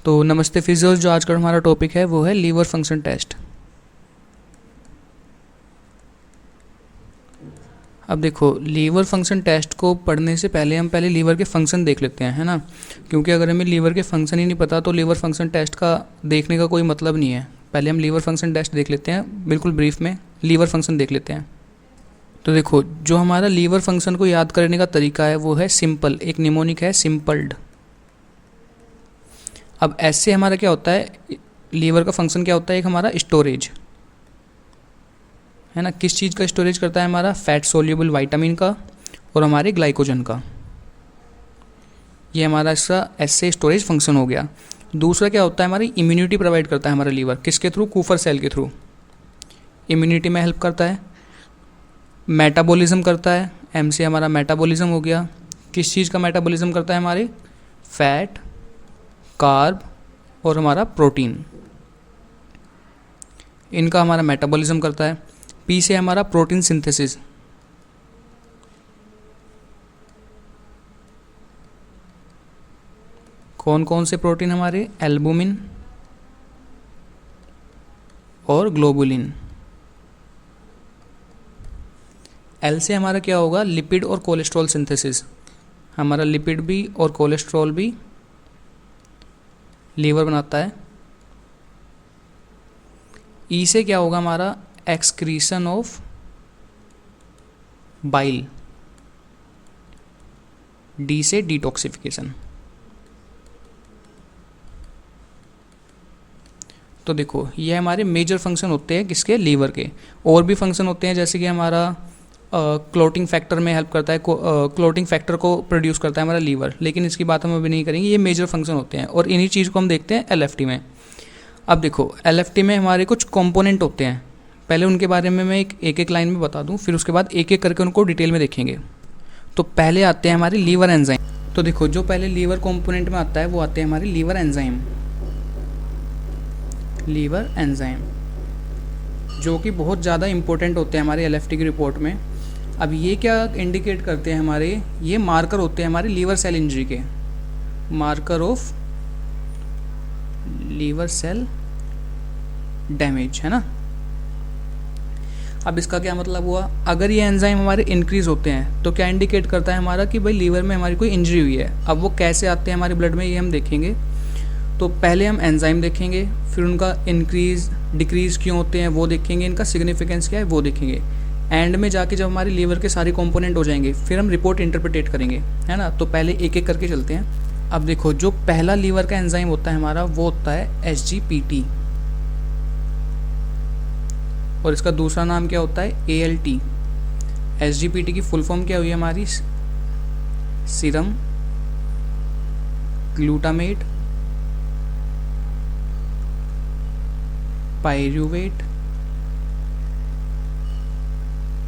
तो नमस्ते फिजियोस, जो आज का हमारा टॉपिक है वो है लीवर फंक्शन टेस्ट। अब देखो, लीवर फंक्शन टेस्ट को पढ़ने से पहले हम पहले लीवर के फंक्शन देख लेते हैं, है ना। क्योंकि अगर हमें लीवर के फंक्शन ही नहीं पता तो लीवर फंक्शन टेस्ट का देखने का कोई मतलब नहीं है। पहले हम लीवर फंक्शन टेस्ट देख लेते हैं, बिल्कुल ब्रीफ में लीवर फंक्शन देख लेते हैं। तो देखो, जो हमारा लीवर फंक्शन को याद करने का तरीका है वो है सिंपल। एक निमोनिक है सिंपल्ड। अब ऐसे हमारा क्या होता है, लीवर का फंक्शन क्या होता है, एक हमारा स्टोरेज है ना। किस चीज़ का स्टोरेज करता है, हमारा फैट सोल्यूबल विटामिन का और हमारे ग्लाइकोजन का। ये हमारा इसका ऐसे स्टोरेज फंक्शन हो गया। दूसरा क्या होता है, हमारी इम्यूनिटी प्रोवाइड करता है हमारा लीवर। किसके थ्रू? कूफर सेल के थ्रू इम्यूनिटी में हेल्प करता है। मेटाबॉलिज्म करता है, एम से हमारा मेटाबॉलिज्म हो गया। किस चीज़ का मेटाबॉलिज्म करता है, हमारे फैट, कार्ब और हमारा प्रोटीन, इनका हमारा मेटाबॉलिज्म करता है। पी से हमारा प्रोटीन सिंथेसिस। कौन कौन से प्रोटीन हमारे? एल्बुमिन और ग्लोबुलिन। एल से हमारा क्या होगा? लिपिड और कोलेस्ट्रॉल सिंथेसिस। हमारा लिपिड भी और कोलेस्ट्रॉल भी लीवर बनाता है। ई से क्या होगा हमारा? Excretion of bile. डी से डिटॉक्सिफिकेशन। तो देखो, ये हमारे मेजर फंक्शन होते हैं किसके? लीवर के। और भी फंक्शन होते हैं, जैसे कि हमारा क्लोटिंग फैक्टर में हेल्प करता है। क्लोटिंग फैक्टर को प्रोड्यूस करता है हमारा लीवर, लेकिन इसकी बात हम अभी नहीं करेंगे। ये मेजर फंक्शन होते हैं और इन्हीं चीज़ को हम देखते हैं एलएफटी में। अब देखो, एलएफटी में हमारे कुछ कंपोनेंट होते हैं। पहले उनके बारे में मैं एक लाइन में बता दूं, फिर उसके बाद एक एक करके उनको डिटेल में देखेंगे। तो पहले आते हैं हमारे लीवर एंजाइम। तो देखो, जो पहले लीवर कंपोनेंट में आता है वो आते हैं हमारे लीवर एंजाइम। लीवर एंजाइम जो कि बहुत ज़्यादा इंपॉर्टेंट होते हैं हमारे एलएफटी की रिपोर्ट में। अब ये क्या इंडिकेट करते हैं हमारे? ये मार्कर होते हैं हमारे लीवर सेल इंजरी के, marker of liver cell damage, है ना। अब इसका क्या मतलब हुआ? अगर ये एंजाइम हमारे इंक्रीज होते हैं तो क्या इंडिकेट करता है हमारा कि भाई लीवर में हमारी कोई इंजरी हुई है। अब वो कैसे आते हैं हमारे ब्लड में, ये हम देखेंगे। तो पहले हम एंजाइम देखेंगे, फिर उनका इंक्रीज डिक्रीज क्यों होते हैं वो देखेंगे, इनका सिग्निफिकेंस क्या है वो देखेंगे। एंड में जाके जब हमारे लीवर के सारे कंपोनेंट हो जाएंगे फिर हम रिपोर्ट इंटरप्रिटेट करेंगे, है ना। तो पहले एक एक करके चलते हैं। अब देखो, जो पहला लीवर का एंजाइम होता है हमारा वो होता है SGPT, और इसका दूसरा नाम क्या होता है? ALT। SGPT की फुल फॉर्म क्या हुई हमारी? Serum glutamate pyruvate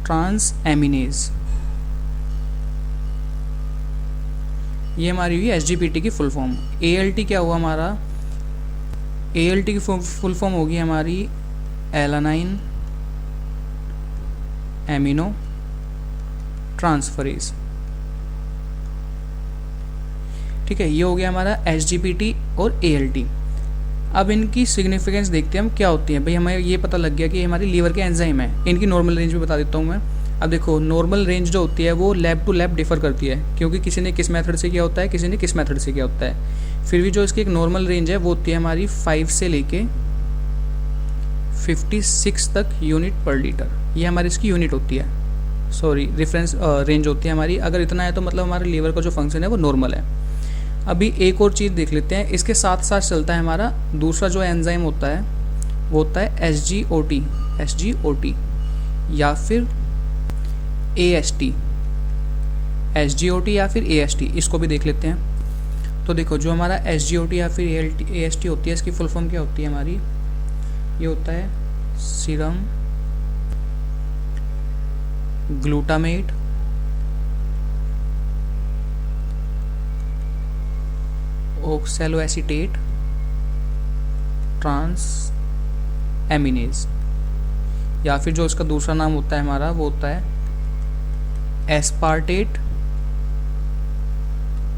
transaminase. ये हमारी हुई SGPT की फुल फॉर्म। ALT क्या हुआ हमारा? ALT की फुल फॉर्म होगी हमारी एलानाइन एमिनो ट्रांसफरेज। ठीक है, ये हो गया हमारा SGPT और ALT। अब इनकी सिग्निफिकेंस देखते हैं हम क्या होती है। भाई हमें ये पता लग गया कि हमारी लीवर के एंजाइम है। इनकी नॉर्मल रेंज भी बता देता हूँ मैं। अब देखो, नॉर्मल रेंज जो होती है वो लैब टू लैब डिफर करती है, क्योंकि किसी ने किस मेथड से किया होता है, किसी ने किस मेथड से किया होता है। फिर भी जो इसकी एक नॉर्मल रेंज है वो होती है हमारी 5 से लेके 56 तक यूनिट पर लीटर। ये हमारी इसकी यूनिट होती है, सॉरी रेफरेंस रेंज होती है हमारी। अगर इतना है तो मतलब हमारे लीवर का जो फंक्शन है वो नॉर्मल है। अभी एक और चीज़ देख लेते हैं, इसके साथ साथ चलता है हमारा दूसरा जो एंजाइम होता है वो होता है SGOT या फिर AST। SGOT या फिर AST, इसको भी देख लेते हैं। तो देखो, जो हमारा SGOT या फिर AST होती है, इसकी फुल फॉर्म क्या होती है हमारी? ये होता है सीरम ग्लूटामेट ऑक्सैलोएसीटेट ट्रांस एमिनेज, या फिर जो इसका दूसरा नाम होता है हमारा वो होता है एस्पार्टेट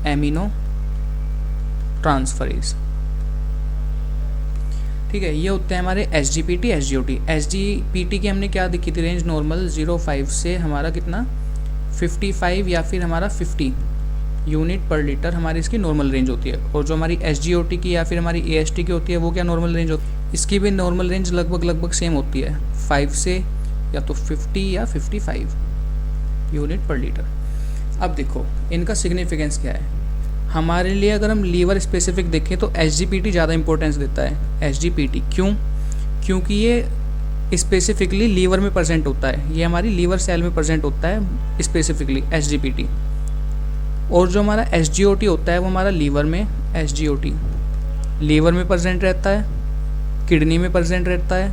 एमिनो ट्रांसफरेज। ठीक है, ये होते हैं हमारे S G P T, S G O T. S G P T की हमने क्या देखी थी रेंज, नॉर्मल 0.5 से हमारा कितना 55 या फिर हमारा 50 यूनिट पर लीटर हमारी इसकी नॉर्मल रेंज होती है। और जो हमारी एस जी ओ टी की या फिर हमारी ए एस टी की होती है वो क्या नॉर्मल रेंज होती है, इसकी भी नॉर्मल रेंज लगभग सेम होती है, 5 से या तो 50 या 55 यूनिट पर लीटर। अब देखो इनका सिग्निफिकेंस क्या है हमारे लिए। अगर हम लीवर स्पेसिफिक देखें तो एस जी पी टी ज़्यादा इंपॉर्टेंस देता है। एस जी पी टी क्यों? क्योंकि ये स्पेसिफिकली लीवर में प्रेजेंट होता है, ये हमारी लीवर सेल में प्रेजेंट होता है specifically S G P T. और जो हमारा एस जी ओ टी होता है वो हमारा लीवर में, S G O T liver में प्रेजेंट रहता है, किडनी में प्रेजेंट रहता है,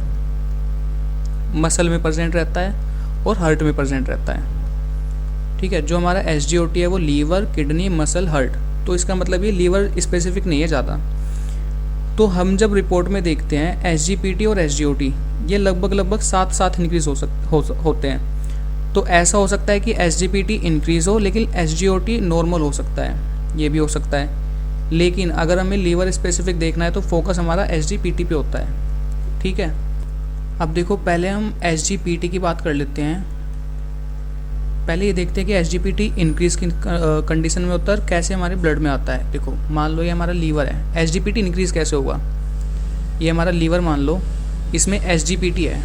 मसल में प्रेजेंट रहता है और हार्ट में प्रेजेंट रहता है। ठीक है, जो हमारा एस जी ओ टी है वो लीवर, किडनी, मसल, हार्ट, तो इसका मतलब ये लीवर स्पेसिफिक नहीं है ज़्यादा। तो हम जब रिपोर्ट में देखते हैं एस जी पी टी और एस जी ओ टी ये लगभग साथ साथ इंक्रीज होते हैं। तो ऐसा हो सकता है कि S G P T increase हो लेकिन S G O T normal हो सकता है, ये भी हो सकता है। लेकिन अगर हमें लीवर स्पेसिफिक देखना है तो फोकस हमारा एस जी पी टी पे होता है। ठीक है, अब देखो पहले हम एस जी पी टी की बात कर लेते हैं। पहले ये देखते हैं कि S G P T increase की कंडीशन में होता है, कैसे हमारे ब्लड में आता है। देखो मान लो ये हमारा लीवर है, S G P T increase कैसे होगा, ये हमारा लीवर मान लो, इसमें एस जी पी टी है।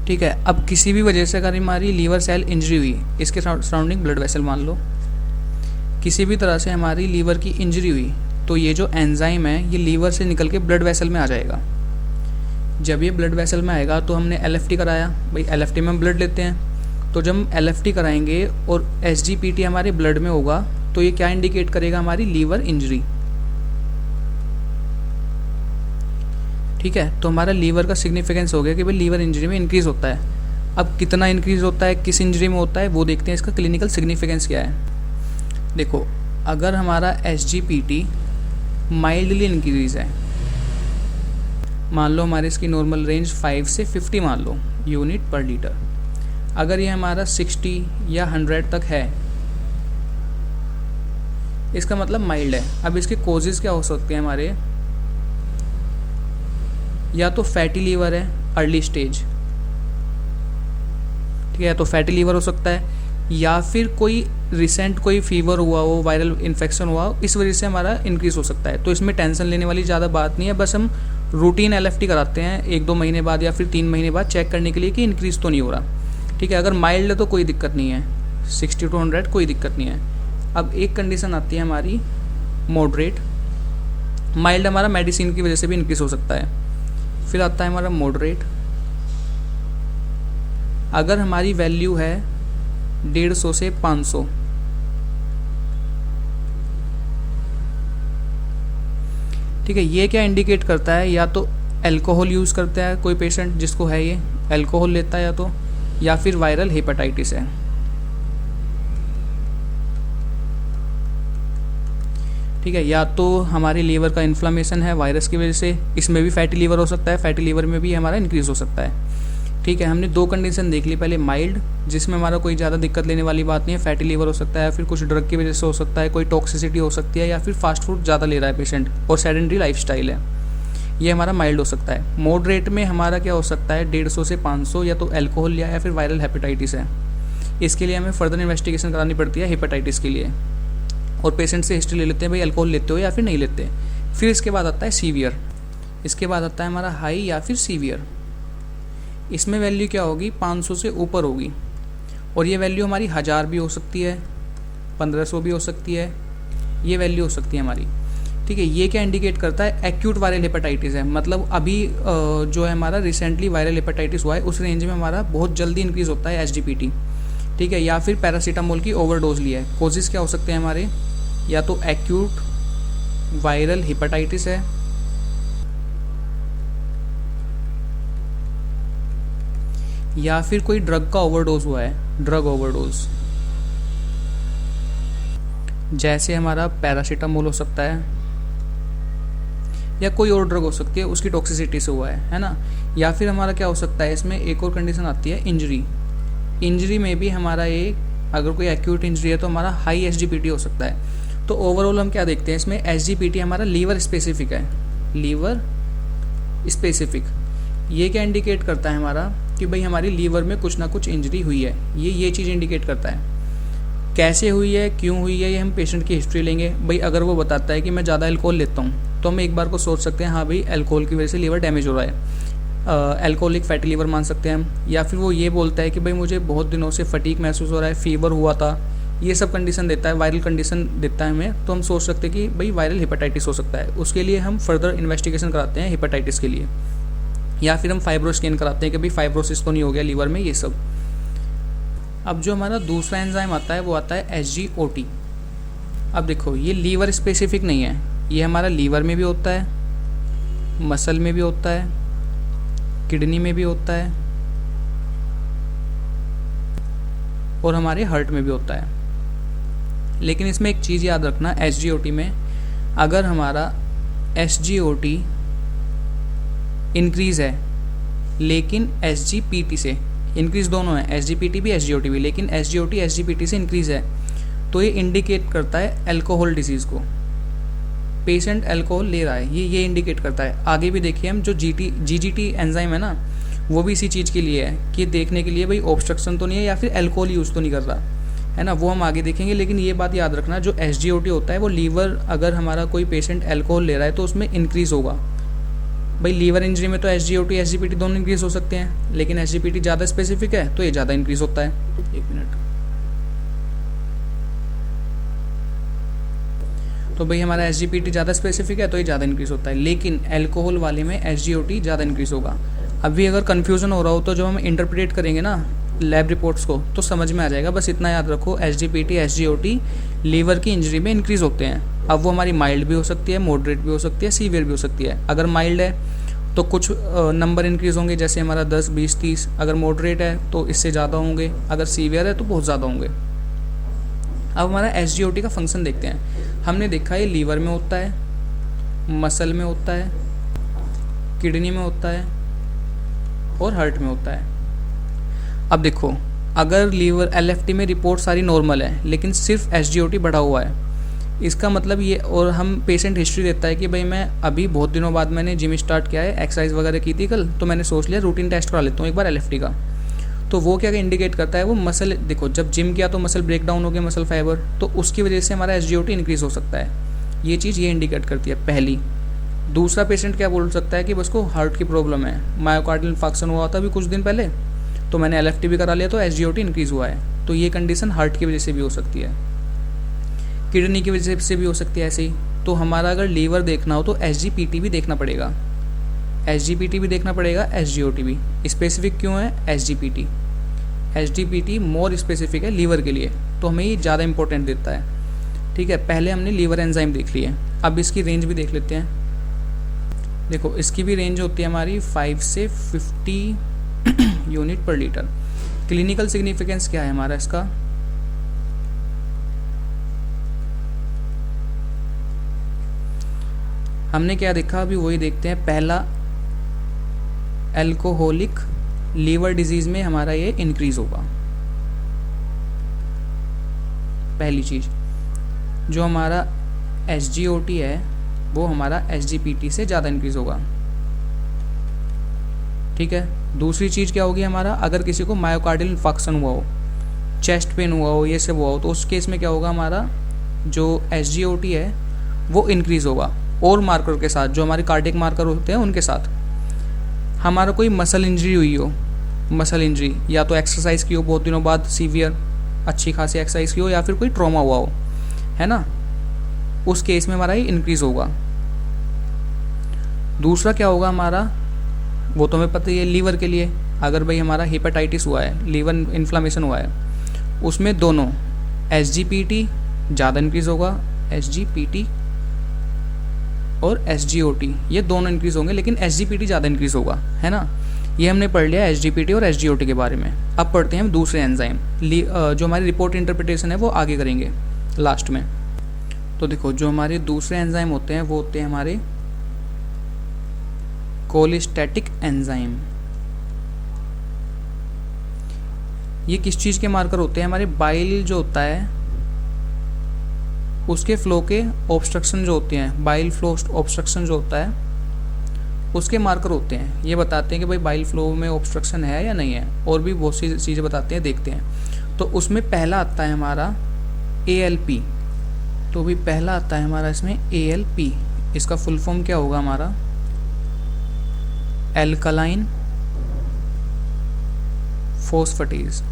ठीक है, अब किसी भी वजह से अगर हमारी लीवर सेल इंजरी हुई, इसके सराउंडिंग ब्लड वेसल मान लो, किसी भी तरह से हमारी लीवर की इंजरी हुई तो ये जो एंजाइम है ये लीवर से निकल के ब्लड वेसल में आ जाएगा। जब ये ब्लड वेसल में आएगा तो हमने एल एफ टी कराया, भाई एल एफ टी में हम ब्लड लेते हैं, तो जब हम एल एफ टी कराएंगे और एस जी पी टी हमारे ब्लड में होगा तो ये क्या इंडिकेट करेगा, हमारी लीवर इंजरी। ठीक है, तो हमारा लीवर का सिग्निफिकेंस हो गया कि भाई लीवर इंजरी में इंक्रीज होता है। अब कितना इंक्रीज होता है, किस इंजरी में होता है, वो देखते हैं इसका क्लिनिकल सिग्निफिकेंस क्या है। देखो अगर हमारा S G P T mildly increase है, मान लो हमारे इसकी नॉर्मल रेंज 5 से 50 मान लो यूनिट पर लीटर, अगर ये हमारा 60 या 100 तक है इसका मतलब माइल्ड है। अब इसके कोजेज़ क्या हो सकते हैं हमारे, या तो फैटी लीवर है अर्ली स्टेज, ठीक है, तो फैटी लीवर हो सकता है, या फिर कोई रिसेंट कोई फीवर हुआ हो, वायरल इन्फेक्शन हुआ हो, इस वजह से हमारा इंक्रीज हो सकता है। तो इसमें टेंशन लेने वाली ज़्यादा बात नहीं है, बस हम रूटीन एल एफ टी कराते हैं 1-2 महीने बाद या फिर 3 महीने बाद चेक करने के लिए कि इंक्रीज तो नहीं हो रहा। ठीक है, अगर माइल्ड है तो कोई दिक्कत नहीं है, 60 to 100 कोई दिक्कत नहीं है। अब एक कंडीशन आती है हमारी मॉडरेट, माइल्ड हमारा मेडिसिन की वजह से भी इंक्रीज हो सकता है। फिर आता है हमारा मॉडरेट, अगर हमारी वैल्यू है 150 से 500, ठीक है, ये क्या इंडिकेट करता है, या तो अल्कोहल यूज़ करता है कोई पेशेंट जिसको है ये अल्कोहल लेता है, या फिर वायरल हेपेटाइटिस है। ठीक है, या तो हमारी लीवर का इन्फ्लामेशन है वायरस की वजह से, इसमें भी फैटी लीवर हो सकता है, फैटी लीवर में भी हमारा इंक्रीज हो सकता है। ठीक है, हमने 2 कंडीशन देख ली, पहले माइल्ड जिसमें हमारा कोई ज़्यादा दिक्कत लेने वाली बात नहीं है, फैटी लीवर हो सकता है, फिर कुछ ड्रग की वजह से हो सकता है, कोई टॉक्सिसिटी हो सकती है, या फिर फास्ट फूड ज़्यादा ले रहा है पेशेंट और सेडेंटरी लाइफस्टाइल है, ये हमारा माइल्ड हो सकता है। मॉडरेट में हमारा क्या हो सकता है 150 से 500, या तो अल्कोहल या फिर वायरल हेपेटाइटिस है। इसके लिए हमें फर्दर इन्वेस्टिगेशन करानी पड़ती है हेपेटाइटिस के लिए, और पेशेंट से हिस्ट्री ले लेते हैं भाई अल्कोहल लेते हो या फिर नहीं लेते। फिर इसके बाद आता है सीवियर, इसके बाद आता है हमारा हाई या फिर सीवियर। इसमें वैल्यू क्या होगी, 500 से ऊपर होगी, और ये वैल्यू हमारी 1000 भी हो सकती है, 1500 भी हो सकती है, ये वैल्यू हो सकती है हमारी। ठीक है, ये क्या इंडिकेट करता है, एक्यूट वायरल हेपेटाइटिस है, मतलब अभी जो है हमारा रिसेंटली वायरल हेपेटाइटिस हुआ है उस रेंज में हमारा बहुत जल्दी इंक्रीज होता है एसजीपीटी। ठीक है, या फिर पैरासीटामोल की ओवरडोज लिया है। कोजेस क्या हो सकते हैं हमारे, या तो एक्यूट वायरल हेपेटाइटिस है, या फिर कोई ड्रग का ओवरडोज हुआ है, ड्रग ओवरडोज, जैसे हमारा पैरासीटामोल हो सकता है, या कोई और ड्रग हो सकती है उसकी टॉक्सिसिटी से हुआ है ना। या फिर हमारा क्या हो सकता है, इसमें एक और कंडीशन आती है इंजरी। इंजरी में भी हमारा एक, अगर कोई एक्यूट इंजरी है तो हमारा हाई एसजीपीटी हो सकता है। तो ओवरऑल हम क्या देखते हैं इसमें, एसजीपीटी हमारा लीवर स्पेसिफिक है, लीवर स्पेसिफिक। ये क्या इंडिकेट करता है हमारा कि भाई हमारी लीवर में कुछ ना कुछ इंजरी हुई है, ये चीज़ इंडिकेट करता है। कैसे हुई है, क्यों हुई है, ये हम पेशेंट की हिस्ट्री लेंगे। भाई अगर वो बताता है कि मैं ज़्यादा अल्कोहल लेता हूँ तो हम एक बार को सोच सकते हैं हाँ भाई अल्कोहल की वजह से लीवर डैमेज हो रहा है, अल्कोहलिक फैटी लीवर मान सकते हैं हम। या फिर वो ये बोलता है कि भाई मुझे बहुत दिनों से फटीक महसूस हो रहा है, फीवर हुआ था, ये सब कंडीशन देता है, वायरल कंडीशन देता है हमें, तो हम सोच सकते हैं कि भाई वायरल हेपेटाइटिस हो सकता है। उसके लिए हम फर्दर इन्वेस्टिगेशन कराते हैं हेपेटाइटिस के लिए, या फिर हम फाइब्रो स्कैन कराते हैं कि भाई फाइब्रोसिस तो नहीं हो गया लीवर में, ये सब। अब जो हमारा दूसरा एंजाइम आता है वो आता है SGOT। अब देखो ये लीवर स्पेसिफिक नहीं है, ये हमारा लीवर में भी होता है, मसल में भी होता है, किडनी में भी होता है और हमारे हार्ट में भी होता है। लेकिन इसमें एक चीज़ याद रखना, SGOT में अगर हमारा SGOT इंक्रीज है लेकिन SGPT से इंक्रीज, दोनों है SGPT भी SGOT भी, लेकिन SGOT SGPT से इंक्रीज है तो ये इंडिकेट करता है अल्कोहल डिजीज़ को, पेशेंट अल्कोहल ले रहा है, ये इंडिकेट करता है। आगे भी देखिए हम जो GGT एंजाइम है ना, वो भी इसी चीज़ के लिए है कि देखने के लिए भाई ऑब्स्ट्रक्शन तो नहीं है या फिर अल्कोहल यूज़ तो नहीं कर रहा है ना, वो हम आगे देखेंगे। लेकिन ये बात याद रखना, जो SGOT होता है वो लीवर, अगर हमारा कोई पेशेंट अल्कोहल ले रहा है तो उसमें इंक्रीज़ होगा। भाई लीवर इंजरी में तो SGOT SGPT दोनों इंक्रीज़ हो सकते हैं, लेकिन SGPT ज़्यादा स्पेसिफिक है तो ये ज़्यादा इंक्रीज़ होता है। एक मिनट। तो भाई हमारा SGPT ज़्यादा स्पेसिफिक है तो ये ज़्यादा इंक्रीज़ होता है, लेकिन अल्कोहल वाले में SGOT ज़्यादा इंक्रीज़ होगा। अभी अगर कन्फ्यूज़न हो रहा हो तो जब हम इंटरप्रेट करेंगे ना लैब रिपोर्ट्स को तो समझ में आ जाएगा। बस इतना याद रखो, SGPT SGOT लीवर की इंजरी में इंक्रीज़ होते हैं। अब वो हमारी माइल्ड भी हो सकती है, मॉडरेट भी हो सकती है, सीवियर भी हो सकती है। अगर माइल्ड है तो कुछ नंबर इंक्रीज़ होंगे, जैसे हमारा 10, 20, 30। अगर मॉडरेट है तो इससे ज़्यादा होंगे, अगर सीवियर है तो बहुत ज़्यादा होंगे। अब हमारा SGOT का फंक्शन देखते हैं। हमने देखा ये लीवर में होता है, मसल में होता है, किडनी में होता है और हार्ट में होता है। अब देखो, अगर लीवर LFT में रिपोर्ट सारी नॉर्मल है लेकिन सिर्फ SGOT बढ़ा हुआ है, इसका मतलब ये, और हम पेशेंट हिस्ट्री देता है कि भाई मैं अभी बहुत दिनों बाद मैंने जिम स्टार्ट किया है, एक्सरसाइज वगैरह की थी कल, तो मैंने सोच लिया रूटीन टेस्ट करा लेता हूँ एक बार LFT का। तो वो क्या इंडिकेट करता है, वो मसल, देखो जब जिम किया तो मसल ब्रेक डाउन हो गया, मसल फाइबर, तो उसकी वजह से हमारा SGOT इंक्रीज़ हो सकता है। ये चीज़ ये इंडिकेट करती है पहली। दूसरा पेशेंट क्या बोल सकता है कि बस को हार्ट की प्रॉब्लम है, मायोकार्डियल इंफार्क्शन हुआ था अभी कुछ दिन पहले, तो मैंने LFT भी करा लिया तो SGOT इंक्रीज़ हुआ है। तो ये कंडीशन हार्ट की वजह से भी हो सकती है, किडनी की वजह से भी हो सकती है ऐसे ही। तो हमारा अगर लीवर देखना हो तो SGPT भी देखना पड़ेगा, SGPT भी देखना पड़ेगा, SGOT भी। स्पेसिफिक क्यों है SGPT मोर स्पेसिफिक है लीवर के लिए, तो हमें ये ज़्यादा इंपॉर्टेंट देता है। ठीक है, पहले हमने लीवर एंजाइम देख लिए, अब इसकी रेंज भी देख लेते हैं। देखो इसकी भी रेंज होती है हमारी 5 से 50 यूनिट पर लीटर। क्लिनिकल सिग्निफिकेंस क्या है हमारा इसका, हमने क्या देखा अभी वही देखते हैं। पहला, अल्कोहलिक लीवर डिजीज में हमारा ये इंक्रीज होगा, पहली चीज। जो हमारा SGOT है वो हमारा SGPT से ज़्यादा इंक्रीज होगा। ठीक है, दूसरी चीज़ क्या होगी हमारा, अगर किसी को मायोकार्डियल इंफार्क्शन हुआ हो, चेस्ट पेन हुआ हो, ये सब हुआ हो, तो उस केस में क्या होगा, हमारा जो SGOT है वो इंक्रीज होगा। और मार्कर के साथ, जो हमारे कार्डियक मार्कर होते हैं उनके साथ। हमारा कोई मसल इंजरी हुई हो, मसल इंजरी या तो एक्सरसाइज की हो बहुत दिनों बाद, सीवियर अच्छी खासी एक्सरसाइज की हो, या फिर कोई ट्रॉमा हुआ हो, है ना, उस केस में हमारा ये इंक्रीज होगा। दूसरा क्या होगा हमारा, वो तो हमें पता ही है लीवर के लिए, अगर भाई हमारा हेपेटाइटिस हुआ है, लीवर इन्फ्लामेशन हुआ है, उसमें दोनों SGPT ज़्यादा इंक्रीज होगा, SGPT और SGOT ये दोनों इंक्रीज होंगे, लेकिन SGPT ज़्यादा इंक्रीज होगा, है ना। ये हमने पढ़ लिया SGPT और SGOT के बारे में। अब पढ़ते हैं हम दूसरे एंजाइम, जो हमारी रिपोर्ट इंटरप्रिटेशन है वो आगे करेंगे लास्ट में। तो देखो जो हमारे दूसरे एंजाइम होते हैं वो होते हैं हमारे कोलेस्टेटिक एंजाइम। ये किस चीज़ के मार्कर होते हैं, हमारे बाइल जो होता है उसके फ्लो के ऑब्स्ट्रक्शन जो होते हैं, बाइल फ्लो ऑब्स्ट्रक्शन जो होता है उसके मार्कर होते हैं, ये बताते हैं कि भाई बाइल फ्लो में ऑब्स्ट्रक्शन है या नहीं है, और भी बहुत सी चीज़ें बताते हैं, देखते हैं। तो उसमें पहला आता है हमारा ALP। तो भी पहला आता है हमारा इसमें ALP। इसका फुल फॉर्म क्या होगा हमारा? Alkaline phosphatase.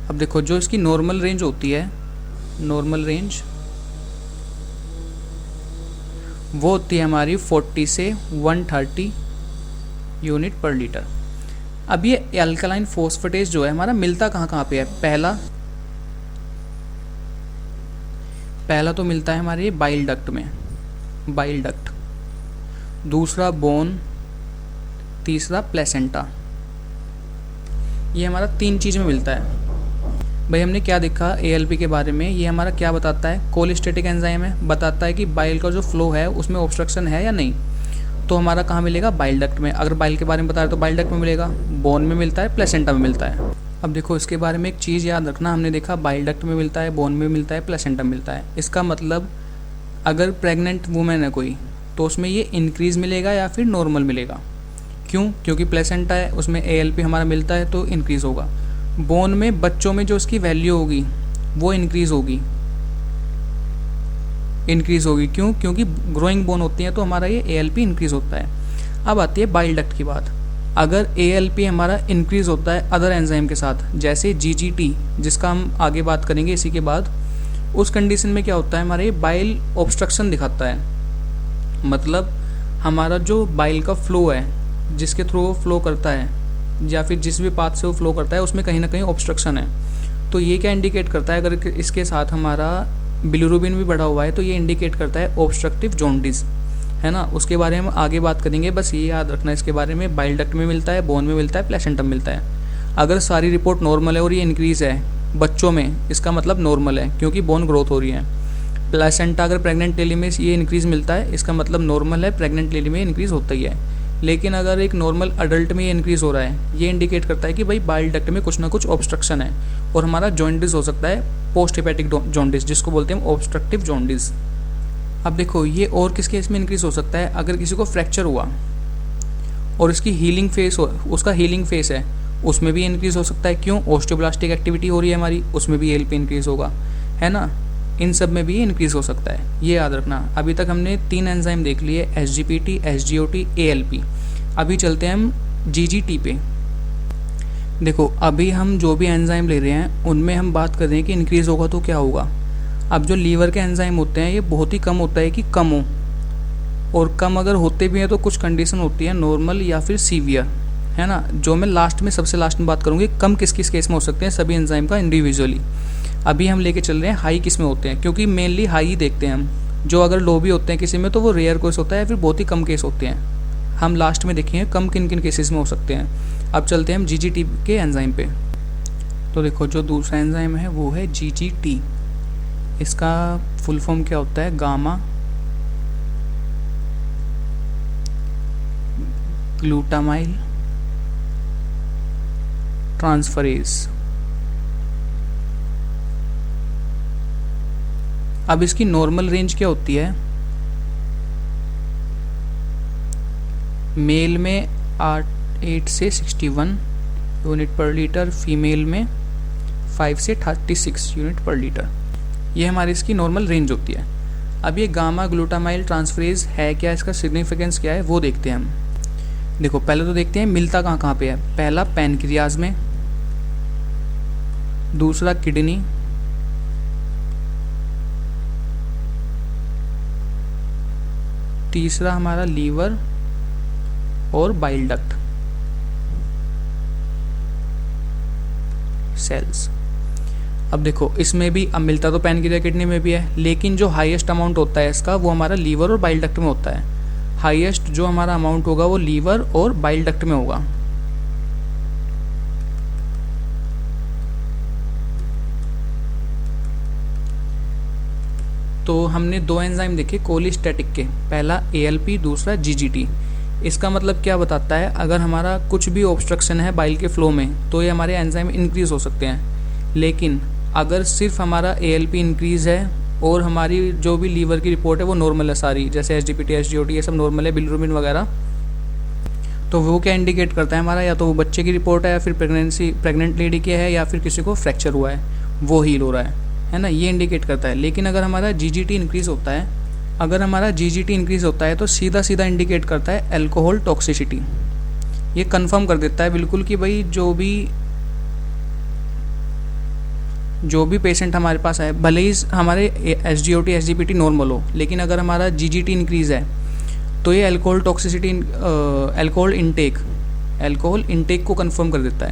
अब देखो जो इसकी नॉर्मल रेंज होती है, नॉर्मल रेंज वो होती है हमारी 40 से 130 यूनिट पर लीटर। अब ये एल्कलाइन फॉस्फेटेज जो है हमारा मिलता कहाँ कहाँ पे है? पहला तो मिलता है हमारे बाइल डक्ट में, बाइल डक्ट, दूसरा बोन, तीसरा प्लेसेंटा। ये हमारा 3 चीज़ में मिलता है। भाई हमने क्या देखा ALP के बारे में? ये हमारा क्या बताता है? कोलिस्टेटिक एंजाइम है, बताता है कि बाइल का जो फ्लो है उसमें ऑब्स्ट्रक्शन है या नहीं। तो हमारा कहाँ मिलेगा? बाइल डक्ट में। अगर बाइल के बारे में बता रहे तो बाइल डक्ट में मिलेगा, बोन में मिलता है, प्लेसेंटा में मिलता है। अब देखो इसके बारे में एक चीज़ याद रखना, हमने देखा बाइल डक्ट में मिलता है, बोन में मिलता है, प्लेसेंटा में मिलता है। इसका मतलब अगर प्रेग्नेंट वुमेन है कोई तो उसमें ये इंक्रीज़ मिलेगा या फिर नॉर्मल मिलेगा। क्यों? क्योंकि प्लेसेंटा है, उसमें ALP हमारा मिलता है तो इंक्रीज़ होगा। बोन में बच्चों में जो इसकी वैल्यू होगी वो इंक्रीज़ होगी, क्यों? क्योंकि ग्रोइंग बोन होती है तो हमारा ये ALP इंक्रीज़ होता है। अब आती है बाइल डक्ट की बात। अगर ALP हमारा इंक्रीज़ होता है अदर एंजाइम के साथ, जैसे GGT, जिसका हम आगे बात करेंगे इसी के बाद, उस कंडीशन में क्या होता है? हमारा ये बाइल ऑब्स्ट्रक्शन दिखाता है। मतलब हमारा जो बाइल का फ्लो है, जिसके थ्रू वो फ्लो करता है या फिर जिस भी पाथ से वो फ्लो करता है, उसमें कहीं ना कहीं ऑब्स्ट्रक्शन है। तो ये क्या इंडिकेट करता है? अगर इसके साथ हमारा बिलिरुबिन भी बढ़ा हुआ है तो ये इंडिकेट करता है ऑब्स्ट्रक्टिव जॉन्डिस, है ना। उसके बारे में आगे बात करेंगे, बस ये याद रखना इसके बारे में। बाइल डक्ट में मिलता है, बोन में मिलता है, प्लेसेंटा में मिलता है। अगर सारी रिपोर्ट नॉर्मल है और ये इंक्रीज़ है बच्चों में, इसका मतलब नॉर्मल है क्योंकि बोन ग्रोथ हो रही है। प्लेसेंटा अगर प्रेग्नेंट लेडी में ये इंक्रीज़ मिलता है, इसका मतलब नॉर्मल है, प्रेग्नेंट लेडी में इंक्रीज़ होता ही है। लेकिन अगर एक नॉर्मल अडल्ट में ये इंक्रीज़ हो रहा है, ये इंडिकेट करता है कि भाई बाइल डक्ट में कुछ ना कुछ ऑब्स्ट्रक्शन है और हमारा जॉन्डिस हो सकता है, पोस्ट हेपेटिक जॉन्डिस, जिसको बोलते हैं ऑब्स्ट्रक्टिव जॉन्डिस। अब देखो ये और किस केस में इंक्रीज़ हो सकता है? अगर किसी को फ्रैक्चर हुआ और इसकी हीलिंग फेस हो, उसका हीलिंग फेस है, उसमें भी इंक्रीज़ हो सकता है। क्यों? ऑस्टियोब्लास्टिक एक्टिविटी हो रही है हमारी, उसमें भी ALP इंक्रीज़ होगा, है ना। इन सब में भी ये इंक्रीज़ हो सकता है, ये याद रखना। अभी तक हमने 3 एंजाइम देख लिए, SGPT, SGOT, ALP। अभी चलते हैं हम GGT पे। देखो अभी हम जो भी एंजाइम ले रहे हैं उनमें हम बात कर रहे हैं कि इंक्रीज़ होगा तो क्या होगा। अब जो लीवर के एंजाइम होते हैं ये बहुत ही कम होता है कि कम हो, और कम अगर होते भी हैं तो कुछ कंडीशन होती है, नॉर्मल या फिर सीवियर, है ना। जो मैं लास्ट में, सबसे लास्ट में बात करूँगी कम किस किस केस में हो सकते हैं सभी एंजाइम का इंडिविजुअली। अभी हम लेके चल रहे हैं हाई किस में होते हैं, क्योंकि मेनली हाई ही देखते हैं हम। जो अगर लो भी होते हैं किसी में तो वो रेयर केस होता है, फिर बहुत ही कम केस होते हैं। हम लास्ट में देखेंगे कम किन किन केसेस में हो सकते हैं। अब चलते हैं हम GGT के एंजाइम पे। तो देखो जो दूसरा एंजाइम है वो है GGT। इसका फुल फॉर्म क्या होता है? Gamma glutamyl transferase. अब इसकी नॉर्मल रेंज क्या होती है? मेल में 8 से 61 यूनिट पर लीटर, फीमेल में 5 से 36 यूनिट पर लीटर। ये हमारी इसकी नॉर्मल रेंज होती है। अब ये गामा ग्लूटामाइल ट्रांसफरेज है क्या, इसका सिग्निफिकेंस क्या है वो देखते हैं हम। देखो पहले तो देखते हैं मिलता कहाँ कहाँ पे है। पहला पैनक्रियाज में, दूसरा किडनी, तीसरा हमारा लीवर और बाइल डक्ट सेल्स। अब देखो इसमें भी, अब मिलता तो पैनक्रिया किडनी में भी है, लेकिन जो हाईएस्ट अमाउंट होता है इसका वो हमारा लीवर और बाइल डक्ट में होता है। हाईएस्ट जो हमारा अमाउंट होगा वो लीवर और बाइल डक्ट में होगा। तो हमने 2 एंजाइम देखे कोलिस्टेटिक के, पहला ALP, दूसरा GGT। इसका मतलब क्या बताता है? अगर हमारा कुछ भी ऑब्स्ट्रक्शन है बाइल के फ्लो में तो ये हमारे एंजाइम इंक्रीज हो सकते हैं। लेकिन अगर सिर्फ हमारा ALP इंक्रीज है और हमारी जो भी लीवर की रिपोर्ट है वो नॉर्मल है सारी, जैसे SGPT SGOT ये सब नॉर्मल है, बिलिरुबिन वगैरह, तो वो क्या इंडिकेट करता है हमारा, या तो वो बच्चे की रिपोर्ट है, या फिर प्रेग्नेंट लेडी की है, या फिर किसी को फ्रैक्चर हुआ है वो हील हो रहा है ना, ये इंडिकेट करता है। लेकिन अगर हमारा GGT इंक्रीज़ होता है, अगर हमारा GGT इंक्रीज़ होता है तो सीधा सीधा इंडिकेट करता है अल्कोहल टॉक्सिसिटी। ये कंफर्म कर देता है बिल्कुल कि भाई जो भी पेशेंट हमारे पास आए, भले ही हमारे SGOT SGPT नॉर्मल हो, लेकिन अगर हमारा GGT इंक्रीज़ है तो ये अल्कोहल टॉक्सिसिटी, अल्कोहल इनटेक को कंफर्म कर देता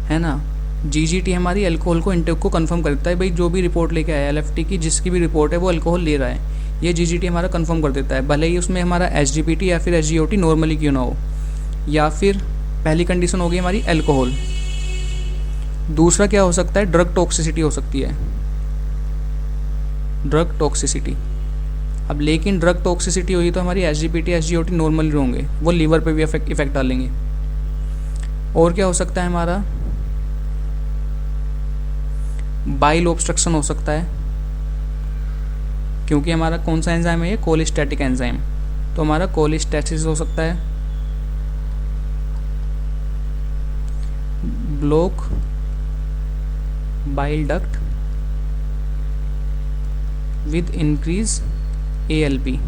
है ना। GGT हमारी अल्कोहल को इंटेक को कंफर्म कर देता है, भाई जो भी रिपोर्ट लेके आया LFT की, जिसकी भी रिपोर्ट है वो अल्कोहल ले रहा है, ये GGT हमारा कंफर्म कर देता है, भले ही उसमें हमारा SGPT या फिर SGOT नॉर्मली क्यों ना हो। या फिर पहली कंडीशन हो गई हमारी अल्कोहल। दूसरा क्या हो सकता है, ड्रग टॉक्सिसिटी हो सकती है, ड्रग टॉक्सिसिटी। अब लेकिन ड्रग टॉक्सिसिटी हुई तो हमारी SGPT SGOT नॉर्मल होंगे, वो लीवर पे भी इफेक्ट डालेंगे। और क्या हो सकता है हमारा, बाइल ऑब्स्ट्रक्शन हो सकता है, क्योंकि हमारा कौन सा एंजाइम है ये, कोलिस्टैटिक एंजाइम, तो हमारा कोलिस्टैसिस हो सकता है, block bile duct with increase ALP।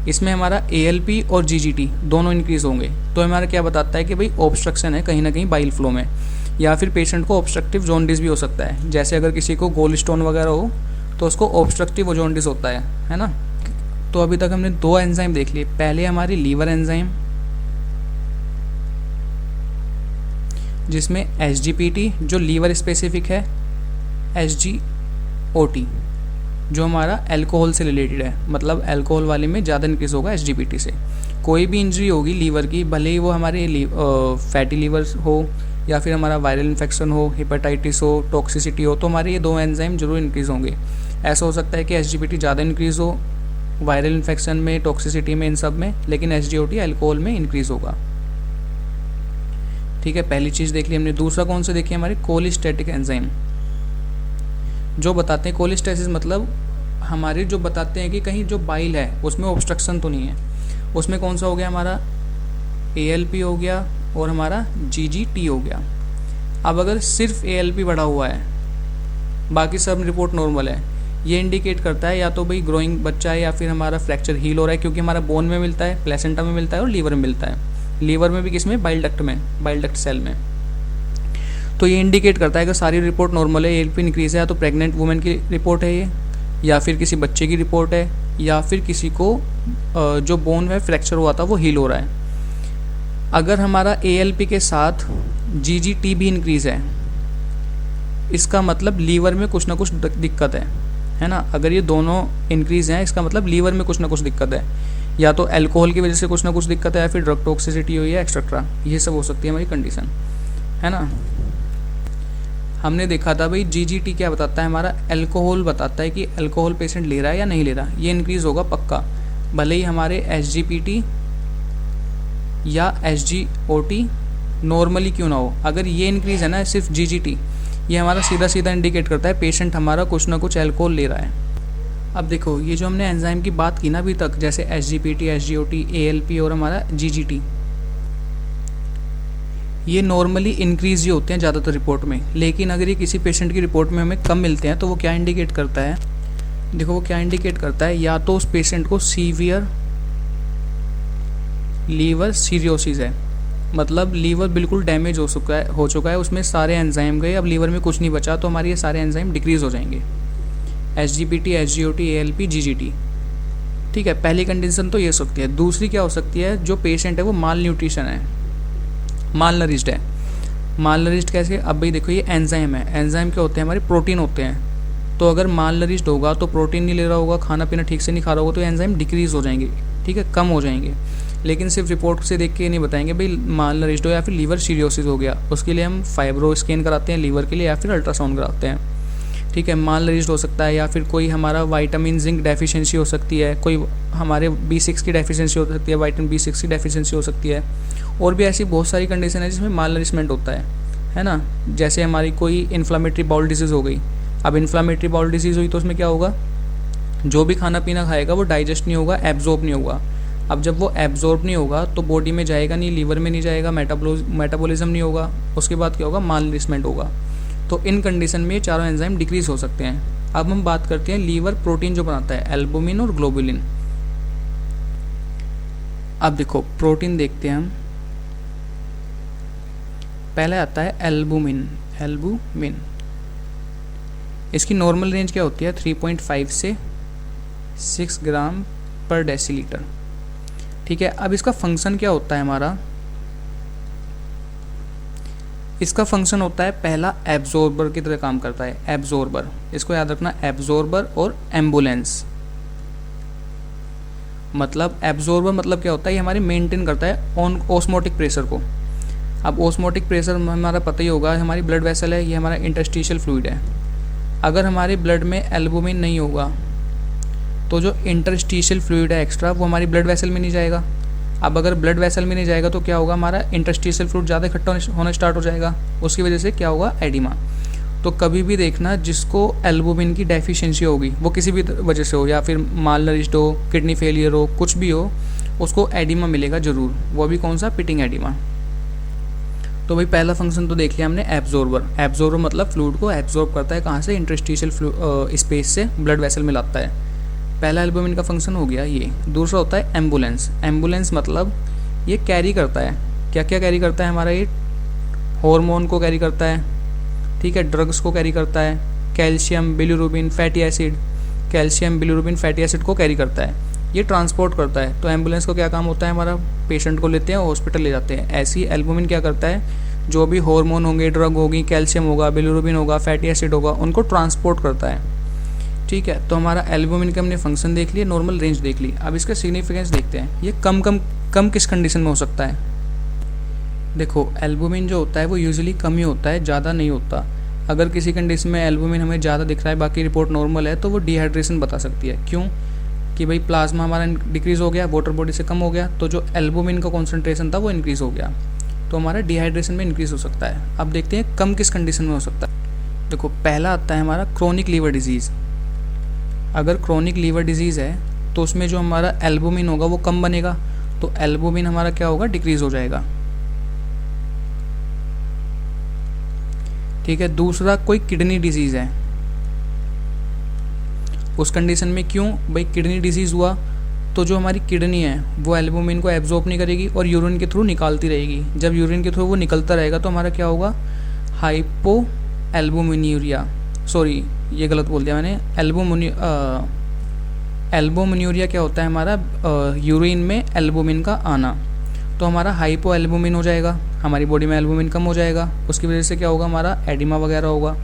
इसमें हमारा ALP और GGT दोनों इंक्रीज होंगे, तो हमारा क्या बताता है कि भाई ऑब्स्ट्रक्शन है कहीं ना कहीं बाइल फ्लो में। या फिर पेशेंट को ऑब्स्ट्रक्टिव जॉन्डिस भी हो सकता है, जैसे अगर किसी को गोल स्टोन वगैरह हो तो उसको ऑब्स्ट्रक्टिव जॉन्डिस होता है ना। तो अभी तक हमने 2 एंजाइम देख लिए, पहले हमारी लीवर एंजाइम जिसमें SGPT जो लीवर स्पेसिफिक है, SGOT जो हमारा अल्कोहल से रिलेटेड है, मतलब अल्कोहल वाले में ज़्यादा इंक्रीज होगा SGPT से। कोई भी इंजरी होगी लीवर की, भले ही वो हमारे फैटी लीवर हो या फिर हमारा वायरल इन्फेक्शन हो, हेपेटाइटिस हो, टॉक्सिसिटी हो, तो हमारे ये 2 एंजाइम जरूर इंक्रीज़ होंगे। ऐसा हो सकता है कि SGPT ज़्यादा इंक्रीज़ हो वायरल इन्फेक्शन में, टॉक्सिसिटी में, इन सब में, लेकिन SGOT अल्कोहल में इंक्रीज़ होगा। ठीक है, पहली चीज़ देख ली हमने। दूसरा कौन सा देखिए, हमारे कोलिस्टैटिक एंजाइम जो बताते हैं, कोलिस्टैसिस मतलब हमारे जो बताते हैं कि कहीं जो बाइल है उसमें ऑब्स्ट्रक्शन तो नहीं है। उसमें कौन सा हो गया हमारा, ALP हो गया और हमारा GGT हो गया। अब अगर सिर्फ ALP बढ़ा हुआ है, बाकी सब रिपोर्ट नॉर्मल है, ये इंडिकेट करता है या तो भाई ग्रोइंग बच्चा है या फिर हमारा फ्रैक्चर हील हो रहा है, क्योंकि हमारा बोन में मिलता है, प्लेसेंटा में मिलता है और लीवर में मिलता है। लीवर में भी किसमें, बाइल डक्ट में, बाइल डक्ट सेल में। तो ये इंडिकेट करता है कि सारी रिपोर्ट नॉर्मल है, ALP इंक्रीज है, या तो प्रेग्नेंट वुमेन की रिपोर्ट है ये, या फिर किसी बच्चे की रिपोर्ट है, या फिर किसी को जो बोन में फ्रैक्चर हुआ था वो हील हो रहा है। अगर हमारा ALP के साथ GGT भी इंक्रीज है, इसका मतलब लीवर में कुछ ना कुछ दिक्कत है ना। अगर ये दोनों इंक्रीज हैं, इसका मतलब लीवर में कुछ ना कुछ दिक्कत है, या तो अल्कोहल की वजह से कुछ ना कुछ दिक्कत है, या फिर ड्रग टॉक्सिसिटी हुई है एक्सेट्रा, ये सब हो सकती है हमारी कंडीशन, है ना। हमने देखा था भाई GGT क्या बताता है, हमारा अल्कोहल बताता है कि अल्कोहल पेशेंट ले रहा है या नहीं ले रहा, ये इंक्रीज़ होगा पक्का, भले ही हमारे SGPT या SGOT नॉर्मली क्यों ना हो। अगर ये इंक्रीज़ है ना सिर्फ GGT, ये हमारा सीधा सीधा इंडिकेट करता है पेशेंट हमारा कुछ ना कुछ अल्कोहल ले रहा है। अब देखो ये जो हमने एंजाइम की बात की ना अभी तक, जैसे SGPT SGOT ALP और हमारा GGT, ये नॉर्मली इंक्रीज ही होते हैं ज़्यादातर रिपोर्ट में। लेकिन अगर ये किसी पेशेंट की रिपोर्ट में हमें कम मिलते हैं तो वो क्या इंडिकेट करता है, देखो वो क्या इंडिकेट करता है, या तो उस पेशेंट को सीवियर लीवर सीरियोसिस है, मतलब लीवर बिल्कुल डैमेज हो चुका है, उसमें सारे एंजाइम गए, अब लीवर में कुछ नहीं बचा, तो हमारे ये सारे एंजाइम डिक्रीज हो जाएंगे, SGPT SGOT ALP GGT। ठीक है, पहली कंडीशन तो ये हो सकती है। दूसरी क्या हो सकती है, जो पेशेंट है वो माल न्यूट्रिशन है, माल नरिश्ड है। माल नरिश्ड कैसे, अब भाई देखो ये एंजाइम है, एंजाइम क्या होते हैं हमारे, प्रोटीन होते हैं। तो अगर माल नरिश्ड होगा तो प्रोटीन नहीं ले रहा होगा, खाना पीना ठीक से नहीं खा रहा होगा, तो एंजाइम डिक्रीज हो जाएंगे, ठीक है, कम हो जाएंगे। लेकिन सिर्फ रिपोर्ट से देख के नहीं बताएंगे भाई माल नरिश्ड हो या फिर लीवर सीरियोसिस हो गया, उसके लिए हम फाइब्रो स्कैन कराते हैं लीवर के लिए, या फिर अल्ट्रासाउंड कराते हैं। ठीक है, माल नरिश्ड हो सकता है, या फिर कोई हमारा विटामिन जिंक डेफिशिएंसी हो सकती है, कोई हमारे B6 की डेफिशिएंसी हो सकती है, विटामिन B6 की डेफिशिएंसी हो सकती है, और भी ऐसी बहुत सारी कंडीशन है जिसमें माल नरिशमेंट होता है ना। जैसे हमारी कोई इन्फ्लामेटरी बाउल डिजीज़ हो गई, अब इन्फ्लामेटरी बाउल डिजीज़ हुई तो उसमें क्या होगा, जो भी खाना पीना खाएगा वो डाइजेस्ट नहीं होगा, एब्जॉर्ब नहीं होगा। अब जब वो एब्जॉर्ब नहीं होगा तो बॉडी में जाएगा नहीं, लीवर में नहीं जाएगा, मेटाबॉलिज्म नहीं होगा, उसके बाद क्या होगा, मालनरिशमेंट होगा। तो इन कंडीशन में ये चारों एंजाइम डिक्रीज हो सकते हैं। अब हम बात करते हैं लीवर प्रोटीन जो बनाता है, एल्बुमिन और ग्लोबुलिन। अब देखो प्रोटीन देखते हैं हम, पहले आता है एल्बुमिन। एल्बुमिन इसकी नॉर्मल रेंज क्या होती है, 3.5 से 6 ग्राम पर डेसीलीटर। ठीक है, अब इसका फंक्शन क्या होता है हमारा, इसका फंक्शन होता है पहला एब्जॉर्बर की तरह काम करता है। एब्जॉर्बर, इसको याद रखना, एब्जॉर्बर और एम्बुलेंस। मतलब एब्जॉर्बर मतलब क्या होता है, ये हमारे मेंटेन करता है ऑन ऑस्मोटिक प्रेशर को। अब ऑस्मोटिक प्रेशर हमारा पता ही होगा, हमारी ब्लड वेसल है, ये हमारा इंटरस्टिशियल फ्लूइड है। अगर हमारे ब्लड में एल्बुमिन नहीं होगा तो जो इंटरस्टिशियल फ्लूइड है एक्स्ट्रा, वो हमारी ब्लड वेसल में नहीं जाएगा। अब अगर ब्लड वेसल में नहीं जाएगा तो क्या होगा, हमारा इंटरस्टिशियल फ्लूइड ज़्यादा इकट्ठा होना स्टार्ट हो जाएगा, उसकी वजह से क्या होगा, एडिमा। तो कभी भी देखना जिसको एल्बुमिन की डेफिशिएंसी होगी, वो किसी भी वजह से हो, या फिर माल नरिश्ड हो, किडनी फेलियर हो, कुछ भी हो, उसको एडिमा मिलेगा ज़रूर। वो भी कौन सा, पिटिंग एडिमा। तो भाई पहला फंक्शन तो देख लिया हमने, एब्जॉर्बर। एब्जॉर्बर मतलब फ्लूइड को एब्जॉर्ब करता है, कहाँ से, इंटरस्टिशियल स्पेस से ब्लड वेसल में लाता है। पहला एल्बुमिन का फंक्शन हो गया ये। दूसरा होता है एम्बुलेंस। एम्बुलेंस मतलब ये कैरी करता है, क्या क्या कैरी करता है हमारा, ये हार्मोन को कैरी करता है, ठीक है, ड्रग्स को कैरी करता है, calcium, bilirubin, fatty acid, calcium, bilirubin, fatty acid को कैरी करता है, ये ट्रांसपोर्ट करता है। तो एम्बुलेंस का क्या काम होता है, हमारा पेशेंट को लेते हैं और हॉस्पिटल ले जाते हैं। ऐसे ही एल्बुमिन क्या करता है, जो भी हार्मोन होंगे, ड्रग होगी, कैल्शियम होगा, बिलिरुबिन होगा, फैटी एसिड होगा, उनको ट्रांसपोर्ट करता है। ठीक है, तो हमारा एल्बुमिन का हमने फंक्शन देख लिया, नॉर्मल रेंज देख ली। अब इसका सिग्निफिकेंस देखते हैं, ये कम किस कंडीशन में हो सकता है। देखो एल्बुमिन जो होता है वो यूजुअली कम ही होता है, ज़्यादा नहीं होता। अगर किसी कंडीशन में एल्बुमिन हमें ज़्यादा दिख रहा है, बाकी रिपोर्ट नॉर्मल है, तो वो डिहाइड्रेशन बता सकती है। क्यों कि भाई प्लाज्मा हमारा डिक्रीज़ हो गया, वाटर बॉडी से कम हो गया, तो जो एल्बुमिन का कॉन्सेंट्रेशन था वो इंक्रीज़ हो गया, तो हमारा डिहाइड्रेशन में इंक्रीज़ हो सकता है। अब देखते हैं कम किस कंडीशन में हो सकता है। देखो पहला आता है हमारा क्रोनिक लीवर डिजीज़। अगर क्रोनिक लीवर डिजीज़ है तो उसमें जो हमारा एल्बुमिन होगा वो कम बनेगा, तो एल्बुमिन हमारा क्या होगा, डिक्रीज़ हो जाएगा। ठीक है, दूसरा कोई किडनी डिजीज़ है, उस कंडीशन में क्यों भाई, किडनी डिजीज़ हुआ तो जो हमारी किडनी है वो एल्बुमिन को एब्जॉर्ब नहीं करेगी और यूरिन के थ्रू निकालती रहेगी। जब यूरिन के थ्रू वो निकलता रहेगा तो हमारा क्या होगा, हाइपो एल्बुमिन्यूरिया, सॉरी ये गलत बोल दिया मैंने, एल्बुमिन्यूरिया क्या होता है हमारा, यूरिन में एल्बुमिन का आना, तो हमारा हाइपो एल्बुमिन हो जाएगा, हमारी बॉडी में एल्बुमिन कम हो जाएगा, उसकी वजह से क्या होगा, हमारा एडिमा वगैरह होगा।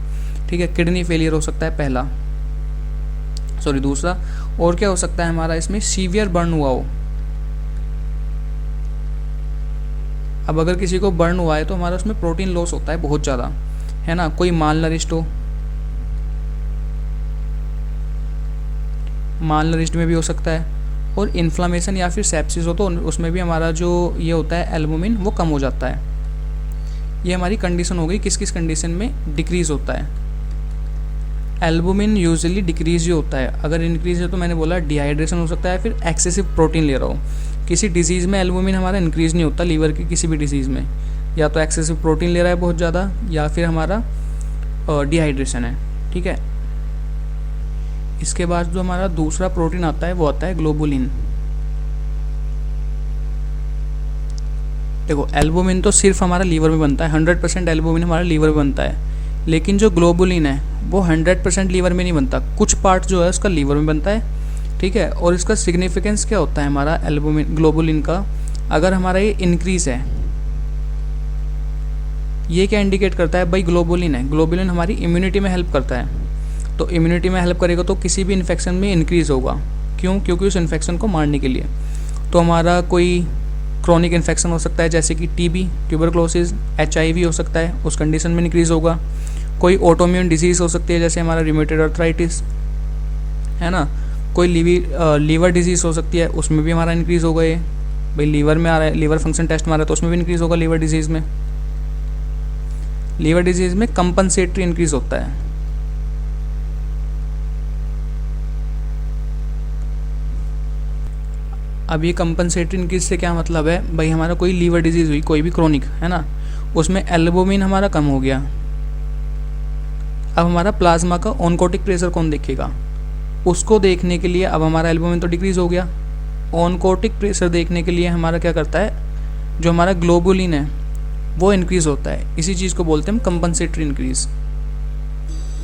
ठीक है, किडनी फेलियर हो सकता है पहला, सॉरी दूसरा। और क्या हो सकता है हमारा, इसमें सीवियर बर्न हुआ हो। अब अगर किसी को बर्न हुआ है तो हमारा उसमें प्रोटीन लॉस होता है बहुत ज़्यादा, है ना, कोई माल नरिश्ड हो, माल नरिश्ड में भी हो सकता है, और इन्फ्लामेशन या फिर सेप्सिस हो तो उसमें भी हमारा जो ये होता है एल्बुमिन वो कम हो जाता है। ये हमारी कंडीशन हो गई, किस किस कंडीशन में डिक्रीज़ होता है। एल्बुमिन यूजुअली डिक्रीज ही होता है, अगर इंक्रीज है तो मैंने बोला डिहाइड्रेशन हो सकता है, फिर एक्सेसिव प्रोटीन ले रहा हो। किसी डिजीज़ में एल्बुमिन हमारा इंक्रीज़ नहीं होता, लीवर की किसी भी डिजीज़ में, या तो एक्सेसिव प्रोटीन ले रहा है बहुत ज़्यादा, या फिर हमारा डिहाइड्रेशन है। ठीक है, इसके बाद जो हमारा दूसरा प्रोटीन आता है वो आता है ग्लोबुलिन। देखो एल्बुमिन तो सिर्फ हमारा लीवर में बनता है, 100% एल्बुमिन हमारा लीवर में बनता है, लेकिन जो ग्लोबुलिन है वो 100% लीवर में नहीं बनता, कुछ पार्ट जो है उसका लीवर में बनता है। ठीक है, और इसका सिग्निफिकेंस क्या होता है हमारा एल्बुमिन ग्लोबुलिन का, अगर हमारा ये इंक्रीज़ है, ये क्या इंडिकेट करता है भाई, ग्लोबुलिन है, ग्लोबुलिन हमारी इम्यूनिटी में हेल्प करता है, तो इम्यूनिटी में हेल्प करेगा तो किसी भी इन्फेक्शन में इंक्रीज़ होगा। क्यों, क्योंकि उस इन्फेक्शन को मारने के लिए। तो हमारा कोई क्रोनिक इन्फेक्शन हो सकता है जैसे कि टीबी, ट्यूबरक्लोसिस, HIV हो सकता है, उस कंडीशन में इंक्रीज़ होगा। कोई ऑटोम्यून डिजीज़ हो सकती है जैसे हमारा रिमेटेड आर्थराइटिस, है ना, कोई लीवर डिजीज़ हो सकती है, उसमें भी हमारा इंक्रीज़ होगा। ये भाई लीवर में आ रहा है, लीवर फंक्शन टेस्ट में आ रहा है तो उसमें भी इंक्रीज़ होगा। लीवर डिजीज़ में कंपनसेटरी इंक्रीज़ होता है। अब ये कंपनसेटरी इंक्रीज से क्या मतलब है भाई, हमारा कोई लीवर डिजीज़ हुई, कोई भी क्रोनिक है ना, उसमें एल्बुमिन हमारा कम हो गया। अब हमारा प्लाज्मा का ऑनकोटिक प्रेशर कौन देखेगा, उसको देखने के लिए अब हमारा एल्बुमिन तो डिक्रीज हो गया। ऑनकोटिक प्रेशर देखने के लिए हमारा क्या करता है, जो हमारा ग्लोबुलिन है वो इंक्रीज होता है। इसी चीज़ को बोलते हैं हम कंपनसेटरी इंक्रीज।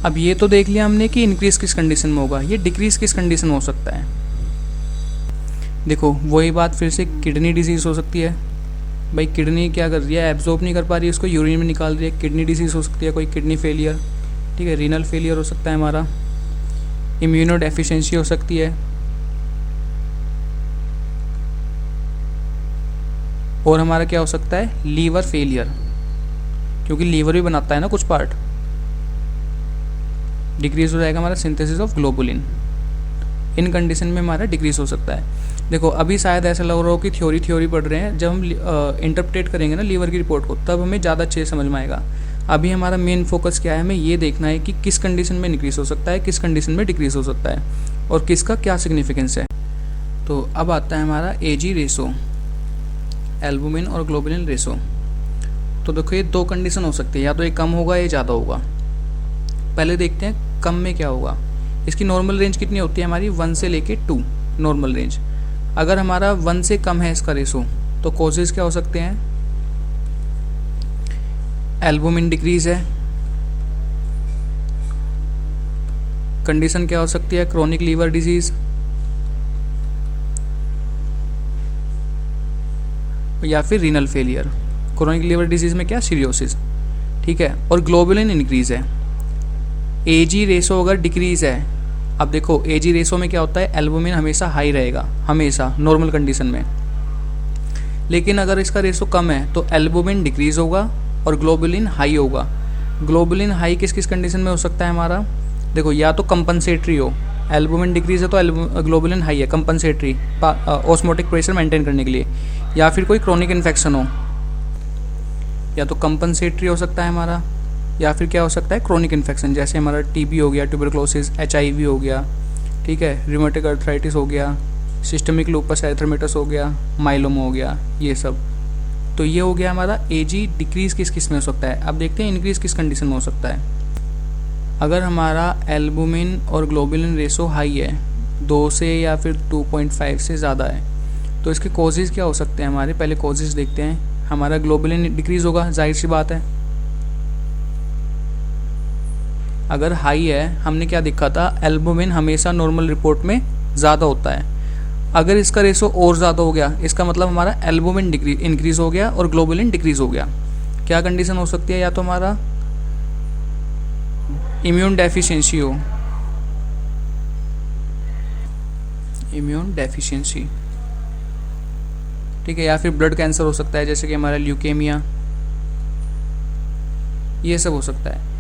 अब ये तो देख लिया हमने कि इंक्रीज किस कंडीशन में होगा, ये डिक्रीज किस कंडीशन में हो सकता है। देखो वही बात फिर से, किडनी डिजीज़ हो सकती है भाई, किडनी क्या कर रही है, एब्जॉर्ब नहीं कर पा रही है, उसको यूरिन में निकाल रही है, किडनी डिजीज़ हो सकती है, कोई किडनी फेलियर, ठीक है, रीनल फेलियर हो सकता है हमारा, इम्यूनो डेफिशिएंसी हो सकती है, और हमारा क्या हो सकता है, लीवर फेलियर, क्योंकि लीवर भी बनाता है ना कुछ पार्ट, डिक्रीज हो जाएगा हमारा synthesis of globulin. In condition में हमारा डिक्रीज हो सकता है। देखो अभी शायद ऐसा लग रहा हो कि थ्योरी पढ़ रहे हैं, जब हम इंटरप्रेट करेंगे ना लीवर की रिपोर्ट को, तब हमें ज़्यादा अच्छे से समझ में आएगा। अभी हमारा मेन फोकस क्या है, हमें ये देखना है कि किस कंडीशन में इंक्रीज हो सकता है, किस कंडीशन में डिक्रीज हो सकता है, और किसका क्या सिग्निफिकेंस है। तो अब आता है हमारा एजी रेशो, एल्बुमिन और ग्लोबुलिन रेशो। तो देखो ये दो कंडीशन हो सकती है, या तो ये कम होगा या ज़्यादा होगा। पहले देखते हैं कम में क्या होगा। इसकी नॉर्मल रेंज कितनी होती है हमारी, 1 से लेके 2 नॉर्मल रेंज। अगर हमारा 1 से कम है इसका रेशो, तो कॉजेज क्या हो सकते हैं, एल्बुमिन डिक्रीज है, कंडीशन क्या हो सकती है, क्रोनिक लीवर डिजीज, या फिर renal failure. Chronic liver disease में क्या, सीरियोसिस, ठीक है, और ग्लोबुलिन इंक्रीज है। एजी रेशो अगर डिक्रीज है, अब देखो एजी रेशो में क्या होता है, एल्बुमिन हमेशा हाई रहेगा, हमेशा नॉर्मल कंडीशन में, लेकिन अगर इसका रेशो कम है तो एल्बुमिन डिक्रीज होगा और ग्लोबुलिन हाई होगा। ग्लोबुलिन हाई किस किस कंडीशन में हो सकता है हमारा, देखो या तो कंपनसेटरी हो, एल्बुमिन डिक्रीज है तो ग्लोबुलिन हाई है, कंपनसेटरी ऑस्मोटिक प्रेशर मेंटेन करने के लिए, या फिर कोई क्रोनिक इन्फेक्शन हो, या तो कंपनसेटरी हो सकता है हमारा, या फिर क्या हो सकता है, क्रोनिक इन्फेक्शन, जैसे हमारा टीबी हो गया, ट्यूबरक्लोसिस, एचआईवी हो गया, ठीक है, रूमेटिक अर्थराइटिस हो गया, सिस्टमिक लूपस एरिथ्मेटस हो गया, माइलोमा हो गया, ये सब। तो ये हो गया हमारा एजी डिक्रीज किस किस में हो सकता है। अब देखते हैं इंक्रीज किस कंडीशन में हो सकता है। अगर हमारा एल्बुमिन और ग्लोबुलिन रेशो हाई है, 2 से या फिर 2.5 से ज़्यादा है, तो इसके कॉजेज़ क्या हो सकते हैं हमारे, पहले कॉजेज़ देखते हैं। हमारा ग्लोबुलिन डिक्रीज़ होगा, जाहिर सी बात है, अगर हाई है, हमने क्या देखा था, एल्बुमिन हमेशा नॉर्मल रिपोर्ट में ज़्यादा होता है। अगर इसका रेशो और ज़्यादा हो गया, इसका मतलब हमारा एल्बुमिन इंक्रीज़ हो गया और ग्लोबुलिन डिक्रीज़ हो गया। क्या कंडीशन हो सकती है, या तो हमारा इम्यून डेफिशिएंसी हो, इम्यून डेफिशिएंसी, ठीक है, या फिर ब्लड कैंसर हो सकता है, जैसे कि हमारा ल्यूकेमिया, ये सब हो सकता है।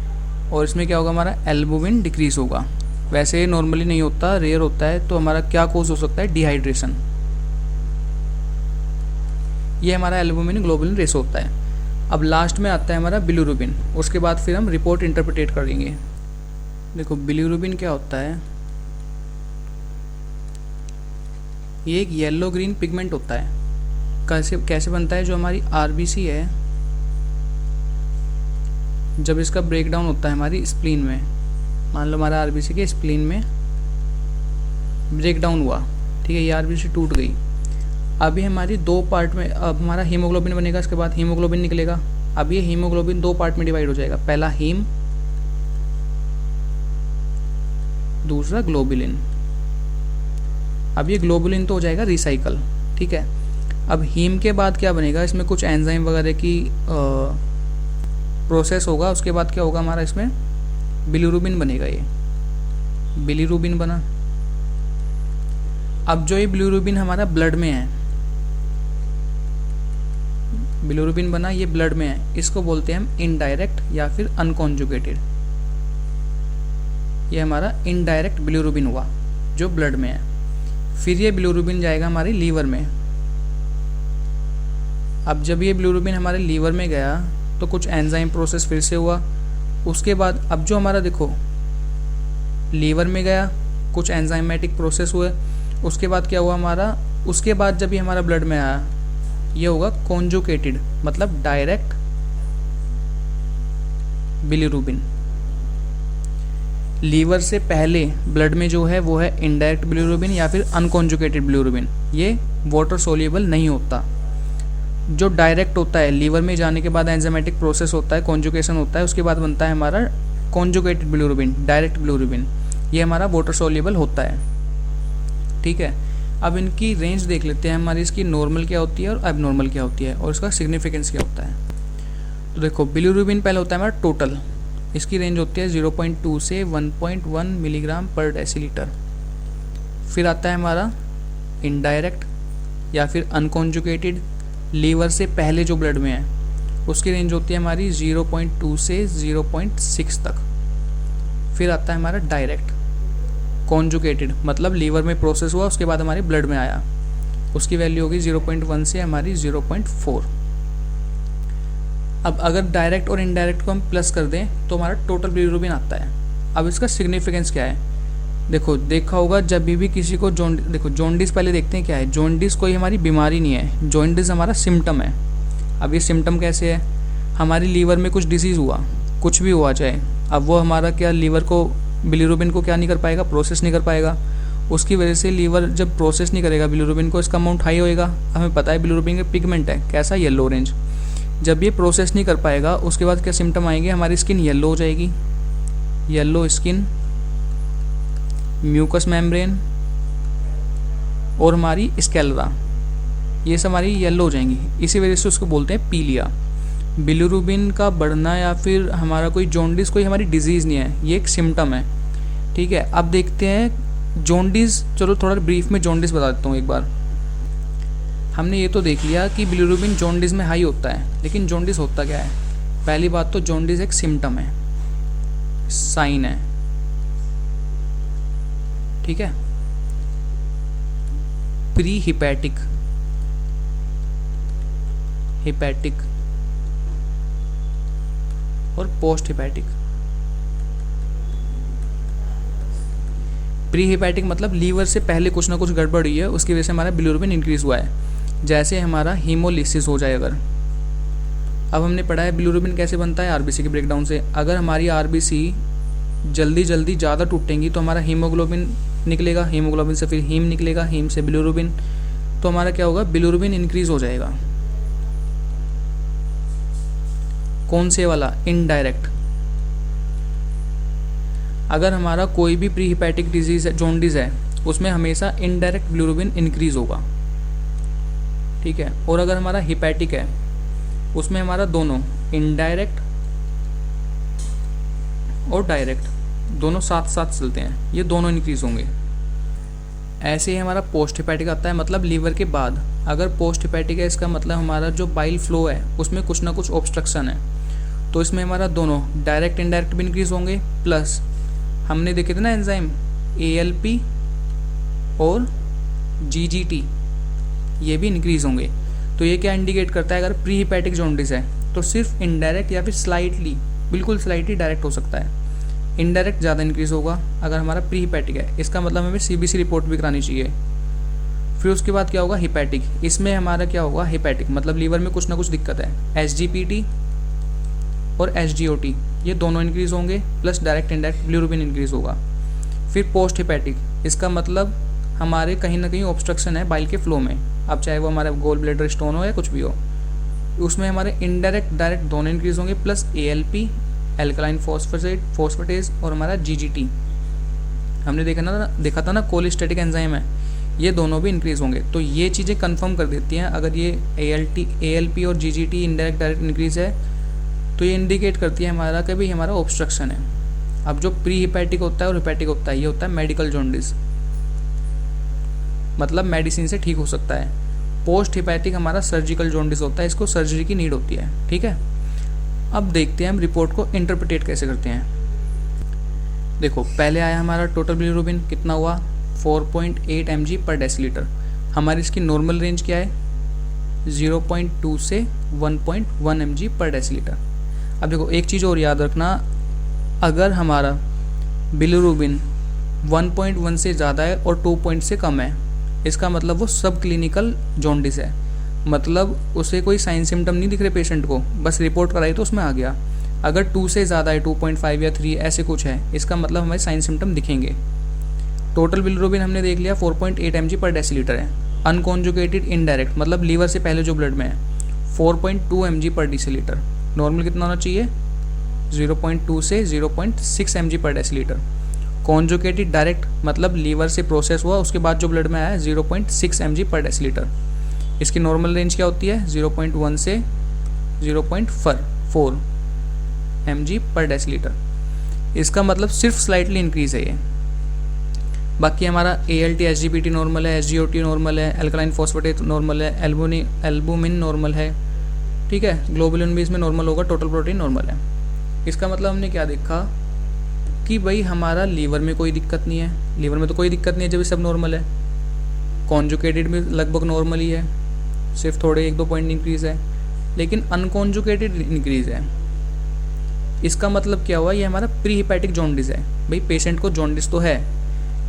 और इसमें क्या होगा, हमारा एल्बुमिन डिक्रीज होगा। वैसे नॉर्मली नहीं होता, रेयर होता है। तो हमारा क्या कोज हो सकता है, डिहाइड्रेशन। ये हमारा एल्बुमिन ग्लोबुलिन रेशो होता है। अब लास्ट में आता है हमारा बिलिरुबिन, उसके बाद फिर हम रिपोर्ट इंटरप्रेट करेंगे। देखो बिलिरुबिन क्या होता है, ये एक येलो ग्रीन पिगमेंट होता है। कैसे बनता है, जो हमारी आरबीसी है, जब इसका ब्रेक डाउन होता है हमारी स्प्लीन में, मान लो हमारा आरबीसी के स्प्लीन में ब्रेक डाउन हुआ, ठीक है, ये आरबीसी टूट गई। अभी हमारी 2 पार्ट में, अब हमारा हीमोग्लोबिन बनेगा, इसके बाद हीमोग्लोबिन निकलेगा। अब ये हीमोग्लोबिन 2 पार्ट में डिवाइड हो जाएगा, पहला हीम, दूसरा ग्लोबुलिन। अब ये ग्लोबुलिन तो हो जाएगा रिसाइकल, ठीक है। अब हीम के बाद क्या बनेगा, इसमें कुछ एंजाइम वगैरह की प्रोसेस होगा, उसके बाद क्या होगा हमारा, इसमें बिलिरुबिन बनेगा। ये बिलिरुबिन बना। अब जो ये बिलिरुबिन हमारा ब्लड में है, बिलिरुबिन बना, ये ब्लड में है, इसको बोलते हैं हम इनडायरेक्ट या फिर अनकॉन्जुगेटेड। ये हमारा इनडायरेक्ट बिलिरुबिन हुआ जो ब्लड में है। फिर ये बिलिरुबिन जाएगा हमारे लीवर में। अब जब ये बिलिरुबिन हमारे लीवर में गया तो कुछ एंजाइम प्रोसेस फिर से हुआ। उसके बाद अब जो हमारा देखो लीवर में गया, कुछ एंजाइमेटिक प्रोसेस हुए, उसके बाद क्या हुआ, हमारा उसके बाद जब ये हमारा ब्लड में आया, ये होगा कॉन्जुगेटेड, मतलब डायरेक्ट बिलीरुबिन। लीवर से पहले ब्लड में जो है वो है इनडायरेक्ट बिलीरुबिन या फिर अनकॉन्जुगेटेड बिलीरुबिन। ये वाटर सोल्यूबल नहीं होता। जो डायरेक्ट होता है, लीवर में जाने के बाद एंजाइमेटिक प्रोसेस होता है, कॉन्जुगेशन होता है, उसके बाद बनता है हमारा कॉन्जुगेटेड बिलीरुबिन, डायरेक्ट बिलीरुबिन। ये हमारा वाटर सोल्यूबल होता है। ठीक है, अब इनकी रेंज देख लेते हैं हमारी, इसकी नॉर्मल क्या होती है और एबनॉर्मल क्या होती है और इसका सिग्निफिकेंस क्या होता है। तो देखो, बिलीरुबिन पहले होता है हमारा टोटल, इसकी रेंज होती है 0.2 से 1.1 मिलीग्राम पर डेसीलीटर। फिर आता है हमारा इनडायरेक्ट या फिर अनकॉन्जुगेटेड, लीवर से पहले जो ब्लड में है, उसकी रेंज होती है हमारी 0.2 से 0.6 तक। फिर आता है हमारा डायरेक्ट। कॉन्जुगेटेड मतलब लीवर में प्रोसेस हुआ, उसके बाद हमारे ब्लड में आया, उसकी वैल्यू होगी 0.1 से हमारी 0.4। अब अगर डायरेक्ट और इनडायरेक्ट को हम प्लस कर दें तो हमारा टोटल बिलीरुबिन आता है। अब इसका सिग्निफिकेंस क्या है, देखो देखा होगा जब भी किसी को देखो जॉन्डिस पहले देखते हैं क्या है। जॉन्डिस कोई हमारी बीमारी नहीं है, जॉन्डिस हमारा सिम्टम है। अब ये सिम्टम कैसे है, हमारी लीवर में कुछ डिसीज़ हुआ, कुछ भी हुआ चाहे, अब वो हमारा क्या लीवर को, बिलीरुबिन को क्या नहीं कर पाएगा, प्रोसेस नहीं कर पाएगा। उसकी वजह से लीवर जब प्रोसेस नहीं करेगा बिलीरुबिन को, इसका अमाउंट हाई होएगा। हमें पता है बिलीरुबिन का पिगमेंट है कैसा, येलो ऑरेंज। जब ये प्रोसेस नहीं कर पाएगा, उसके बाद क्या सिम्टम आएंगे, हमारी स्किन येलो हो जाएगी, येलो स्किन, म्यूकस मेम्ब्रेन और हमारी स्केलरा, ये सब हमारी येलो हो जाएंगी। इसी वजह से उसको बोलते हैं पीलिया। बिलीरुबिन का बढ़ना या फिर हमारा कोई जॉन्डिस कोई हमारी डिजीज़ नहीं है, ये एक सिम्टम है। ठीक है, अब देखते हैं जॉन्डिस। चलो थोड़ा ब्रीफ में जॉन्डिस बता देता हूँ एक बार। हमने ये तो देख लिया कि बिलीरुबिन जॉन्डिस में हाई होता है, लेकिन जॉन्डिस होता क्या है। पहली बात तो जॉन्डिस एक सिम्टम है, साइन है। ठीक है, प्री हिपैटिक, हिपैटिक और पोस्ट हिपैटिक। प्री हिपैटिक मतलब लीवर से पहले कुछ ना कुछ गड़बड़ हुई है, उसकी वजह से हमारा बिलीरुबिन इंक्रीज हुआ है। जैसे हमारा हीमोलिसिस हो जाए अगर, अब हमने पढ़ा है बिलीरुबिन कैसे बनता है, आरबीसी के ब्रेकडाउन से। अगर हमारी आरबीसी जल्दी जल्दी ज़्यादा टूटेंगी तो हमारा हीमोग्लोबिन निकलेगा, हीमोग्लोबिन से फिर हीम निकलेगा, हीम से बिलीरुबिन, तो हमारा क्या होगा, बिलीरुबिन इंक्रीज हो जाएगा। कौन से वाला, इनडायरेक्ट। अगर हमारा कोई भी प्री हिपैटिक डिजीज है, जॉन्डिस है, उसमें हमेशा इनडायरेक्ट बिलीरुबिन इंक्रीज होगा। ठीक है, और अगर हमारा हिपैटिक है, उसमें हमारा दोनों इनडायरेक्ट और डायरेक्ट दोनों साथ साथ चलते हैं, ये दोनों इंक्रीज होंगे। ऐसे ही हमारा पोस्ट हिपैटिक आता है, मतलब लीवर के बाद। अगर पोस्ट हिपैटिक है, इसका मतलब हमारा जो बाइल फ्लो है उसमें कुछ ना कुछ ऑब्स्ट्रक्शन है, तो इसमें हमारा दोनों डायरेक्ट इनडायरेक्ट भी इंक्रीज होंगे। प्लस हमने देखे थे ना एंजाइम ALP और GGT, ये भी इंक्रीज होंगे। तो ये क्या इंडिकेट करता है, अगर प्री हिपैटिक जॉन्डिस है तो सिर्फ इनडायरेक्ट या फिर स्लाइटली, बिल्कुल स्लाइटली डायरेक्ट हो सकता है, इनडायरेक्ट ज़्यादा इंक्रीज होगा अगर हमारा प्री हिपैटिक है। इसका मतलब हमें CBC रिपोर्ट भी करानी चाहिए। फिर उसके बाद क्या होगा, हिपैटिक। इसमें हमारा क्या होगा, हिपैटिक मतलब लीवर में कुछ ना कुछ दिक्कत है, SGPT और SGOT ये दोनों इंक्रीज होंगे, plus direct indirect bilirubin increase होगा। फिर पोस्ट हिपैटिक, इसका मतलब हमारे कहीं ना कहीं ऑब्स्ट्रक्शन है बाइल के फ्लो में, अब चाहे वो हमारा गोल ब्लैडर स्टोन हो या कुछ भी हो, उसमें हमारे इनडायरेक्ट डायरेक्ट दोनों इंक्रीज होंगे, प्लस ALP एल्कलाइन फॉस्फेटेज और हमारा GGT। हमने देखा था ना कोलिस्टेटिक एंजाइम है, ये दोनों भी इंक्रीज होंगे। तो ये चीज़ें कंफर्म कर देती हैं, अगर ये ALP और GGT इनडायरेक्ट डायरेक्ट इंक्रीज है तो ये इंडिकेट करती है हमारा कि भाई हमारा ऑब्स्ट्रक्शन है। अब जो प्री हिपैटिक होता है और हिपैटिक होता है, ये होता है मेडिकल जॉन्डिस, मतलब मेडिसिन से ठीक हो सकता है। पोस्ट हिपैटिक हमारा सर्जिकल जॉन्डिस होता है, इसको सर्जरी की नीड होती है। ठीक है, अब देखते हैं हम रिपोर्ट को इंटरप्रिटेट कैसे करते हैं। देखो पहले आया हमारा टोटल बिलीरुबिन कितना हुआ, 4.8 mg पर डेसीलीटर। हमारी इसकी नॉर्मल रेंज क्या है, 0.2 से 1.1 mg पर डेसीलीटर। अब देखो एक चीज़ और याद रखना, अगर हमारा बिलीरुबिन 1.1 से ज़्यादा है और 2 पॉइंट से कम है इसका मतलब वो सब क्लिनिकल जॉन्डिस है, मतलब उसे कोई साइन सिम्टम नहीं दिख रहे पेशेंट को, बस रिपोर्ट कराई तो उसमें आ गया। अगर 2 से ज़्यादा है, 2.5 या 3 ऐसे कुछ है, इसका मतलब हमें साइन सिम्टम दिखेंगे। टोटल बिलिरुबिन हमने देख लिया 4.8 mg पर डेसीलीटर है। अनकॉन्जुगेटेड इनडायरेक्ट मतलब लीवर से पहले जो ब्लड में है 4.2 mg पर डेसीलीटर। नॉर्मल कितना होना चाहिए? 0.2 से 0.6 mg पर डेसीलीटर। कॉन्जुगेटेड डायरेक्ट मतलब लीवर से प्रोसेस हुआ उसके बाद जो ब्लड में आया 0.6 mg पर डेसीलीटर। इसकी नॉर्मल रेंज क्या होती है? 0.1 से 0.4 mg पर डेसीलीटर। इसका मतलब सिर्फ स्लाइटली इंक्रीज है ये। बाकी हमारा ALT SGPT नॉर्मल है, SGOT नॉर्मल है, अल्कलाइन फॉस्फेट नॉर्मल है, एल्बुमिन नॉर्मल है, ठीक है। ग्लोबुलिन भी इसमें नॉर्मल होगा, टोटल प्रोटीन नॉर्मल है। इसका मतलब हमने क्या देखा कि भाई हमारा लीवर में कोई दिक्कत नहीं है, लीवर में तो कोई दिक्कत नहीं है जब ये सब नॉर्मल है। कॉन्जुगेटेड में लगभग नॉर्मल ही है, सिर्फ थोड़े 1-2 पॉइंट इंक्रीज़ है, लेकिन अनकॉन्जुगेटेड इंक्रीज़ है। इसका मतलब क्या हुआ? ये हमारा प्री हिपैटिक जॉन्डिस है। भाई पेशेंट को जॉन्डिस तो है,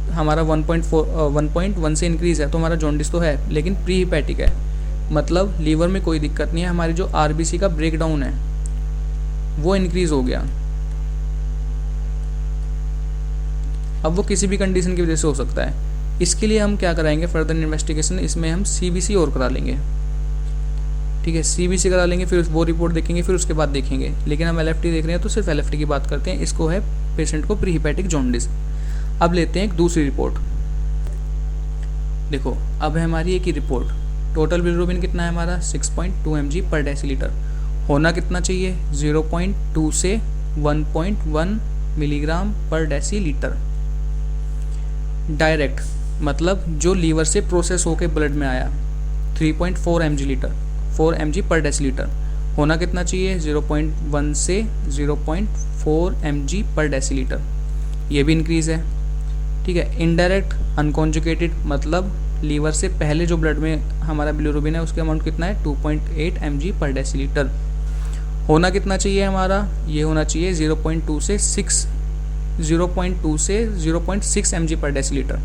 हमारा 1.1 से इंक्रीज़ है तो हमारा जॉन्डिस तो है, लेकिन प्री हिपैटिक है, मतलब लीवर में कोई दिक्कत नहीं है। हमारी जो RBC का ब्रेकडाउन है वो इंक्रीज़ हो गया। अब वो किसी भी कंडीशन की वजह से हो सकता है। इसके लिए हम क्या कराएंगे? फर्दर इन्वेस्टिगेशन, इसमें हम CBC और करा लेंगे, ठीक है। CBC करा लेंगे, फिर वो रिपोर्ट देखेंगे, फिर उसके बाद देखेंगे। लेकिन हम LFT देख रहे हैं तो सिर्फ LFT की बात करते हैं। इसको है पेशेंट को प्री हिपैटिक जॉन्डिस। अब लेते हैं एक दूसरी रिपोर्ट। देखो अब है हमारी एक ही रिपोर्ट। टोटल बिलिरुबिन कितना है हमारा? 6.2 mg पर डेसीलीटर। होना कितना चाहिए? 0.2 से 1.1 मिलीग्राम पर डेसीलीटर। डायरेक्ट मतलब जो लीवर से प्रोसेस होकर ब्लड में आया 3.4 mg पर डेसीलीटर। होना कितना चाहिए? 0.1 से 0.4 mg पर डेसीलीटर। ये भी इंक्रीज़ है, ठीक है। इनडायरेक्ट अनकॉन्जुगेटेड मतलब लीवर से पहले जो ब्लड में हमारा बिलिरुबिन है उसका अमाउंट कितना है? 2.8 mg पर डेसीलीटर। होना कितना चाहिए हमारा? ये होना चाहिए 0.2 से 0.6 mg पर डेसीलीटर।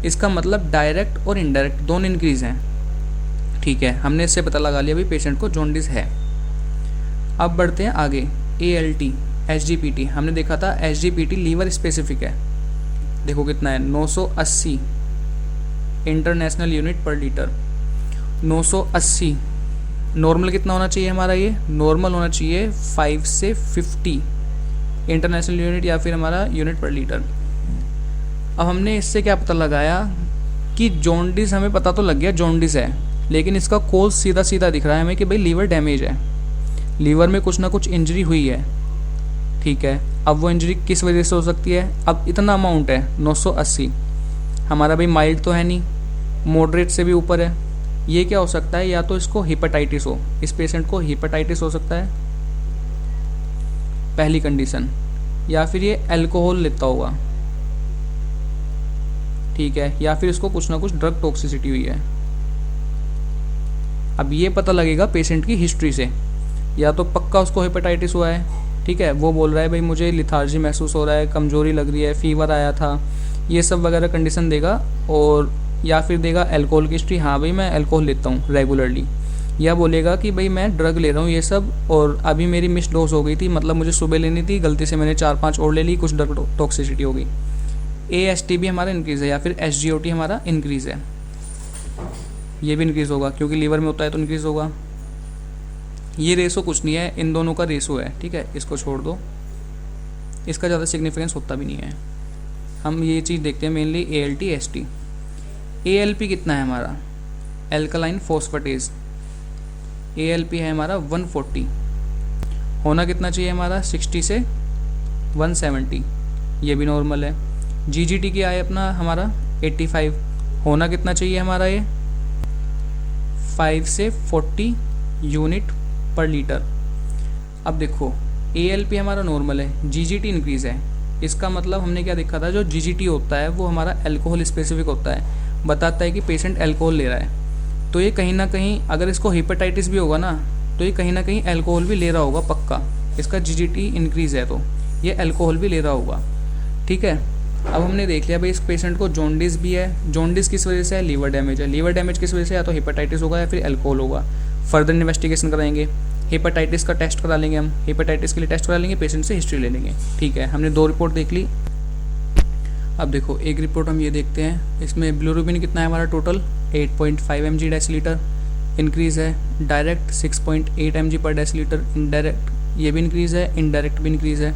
इसका मतलब डायरेक्ट और इनडायरेक्ट दोनों इंक्रीज़ हैं, ठीक है। हमने इससे पता लगा लिया भाई पेशेंट को जॉन्डिस है। अब बढ़ते हैं आगे। ALT SGPT हमने देखा था, SGPT लीवर स्पेसिफिक है। देखो कितना है? 980 इंटरनेशनल यूनिट पर लीटर। 980 नॉर्मल कितना होना चाहिए हमारा? ये नॉर्मल होना चाहिए 5 से 50 इंटरनेशनल यूनिट या फिर हमारा यूनिट पर लीटर। अब हमने इससे क्या पता लगाया कि जॉन्डिस, हमें पता तो लग गया जॉन्डिस है, लेकिन इसका कोज सीधा सीधा दिख रहा है हमें कि भाई लीवर डैमेज है, लीवर में कुछ ना कुछ इंजरी हुई है, ठीक है। अब वो इंजरी किस वजह से हो सकती है? अब इतना अमाउंट है 980, हमारा भाई माइल्ड तो है नहीं, मॉडरेट से भी ऊपर है। ये क्या हो सकता है? या तो इसको हेपेटाइटिस हो, इस पेशेंट को हेपेटाइटिस हो सकता है पहली कंडीशन, या फिर ये अल्कोहल लेता होगा, ठीक है, या फिर इसको कुछ ना कुछ ड्रग टॉक्सिसिटी हुई है। अब ये पता लगेगा पेशेंट की हिस्ट्री से, या तो पक्का उसको हेपेटाइटिस हुआ है, ठीक है, वो बोल रहा है भाई मुझे लिथार्जी महसूस हो रहा है, कमजोरी लग रही है, फीवर आया था, ये सब वगैरह कंडीशन देगा। और या फिर देगा अल्कोहल की हिस्ट्री, हाँ भाई मैं अल्कोहल लेता हूँ रेगुलरली, या बोलेगा कि भाई मैं ड्रग ले रहा हूँ ये सब, और अभी मेरी मिस डोज हो गई थी, मतलब मुझे सुबह लेनी थी, गलती से मैंने 4-5 और ले ली, कुछ ड्रग टॉक्सिसिटी हो गई। AST भी हमारा इंक्रीज़ है, या फिर SGOT हमारा इंक्रीज़ है, ये भी इंक्रीज़ होगा क्योंकि लीवर में होता है तो इंक्रीज़ होगा। ये रेशो कुछ नहीं है, इन दोनों का रेशो है, ठीक है, इसको छोड़ दो, इसका ज़्यादा सिग्निफिकेंस होता भी नहीं है। हम ये चीज़ देखते हैं मेनली ALT ST। ALP कितना है हमारा? Alkaline phosphatase. ALP है हमारा 140। होना कितना चाहिए हमारा? 60 से 170, ये भी नॉर्मल है। GGT की आए अपना हमारा 85। होना कितना चाहिए हमारा? ये 5 से 40 यूनिट पर लीटर। अब देखो ALP हमारा नॉर्मल है, GGT इंक्रीज़ है। इसका मतलब हमने क्या देखा था, जो GGT होता है वो हमारा अल्कोहल स्पेसिफिक होता है, बताता है कि पेशेंट अल्कोहल ले रहा है। तो ये कहीं ना कहीं, अगर इसको हेपेटाइटिस भी होगा ना, तो ये कहीं ना कहीं अल्कोहल भी ले रहा होगा पक्का। इसका GGT इंक्रीज़ है तो ये अल्कोहल भी ले रहा होगा, ठीक है। अब हमने देख लिया भाई इस पेशेंट को जॉन्डिस भी है। जॉन्डिस किस वजह से है? लीवर डैमेज है। लीवर डैमेज किस वजह से? या तो हेपेटाइटिस होगा या फिर अल्कोहल होगा। फर्दर इन्वेस्टिगेशन कराएंगे, हेपेटाइटिस का टेस्ट करा लेंगे हम, हेपेटाइटिस के लिए टेस्ट करा लेंगे, पेशेंट से हिस्ट्री ले लेंगे। ठीक है, हमने 2 रिपोर्ट देख ली। अब देखो एक रिपोर्ट हम ये देखते हैं, इसमें बिलिरुबिन कितना है हमारा टोटल 8.5 mg डेसीलीटर इंक्रीज़ है, डायरेक्ट 6.8 mg पर डेसीलीटर, इनडायरेक्ट ये भी इंक्रीज़ है, इनडायरेक्ट भी इंक्रीज़ है।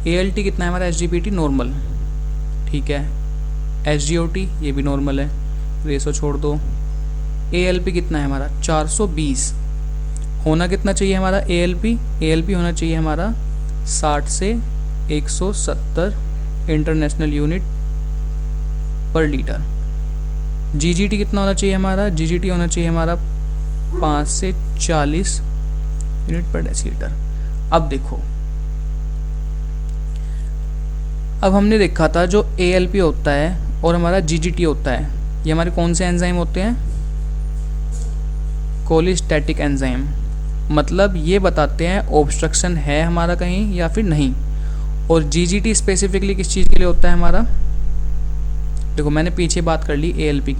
ALT कितना है हमारा SGPT नॉर्मल, ठीक है। SGOT ये भी नॉर्मल है, रेशो छोड़ दो। ALP कितना है हमारा 420, होना कितना चाहिए हमारा ALP होना चाहिए हमारा 60 से 170 इंटरनेशनल यूनिट पर लीटर। GGT कितना होना चाहिए हमारा? GGT होना चाहिए हमारा 5 से 40 यूनिट पर डेसीलीटर। अब देखो, अब हमने देखा था जो ALP होता है और हमारा GGT होता है, ये हमारे कौन से एंजाइम होते हैं? कोलिस्टैटिक एंजाइम। मतलब ये बताते हैं ऑब्स्ट्रक्शन है हमारा कहीं या फिर नहीं। और GGT स्पेसिफिकली किस चीज़ के लिए होता है हमारा? देखो मैंने पीछे बात कर ली ALP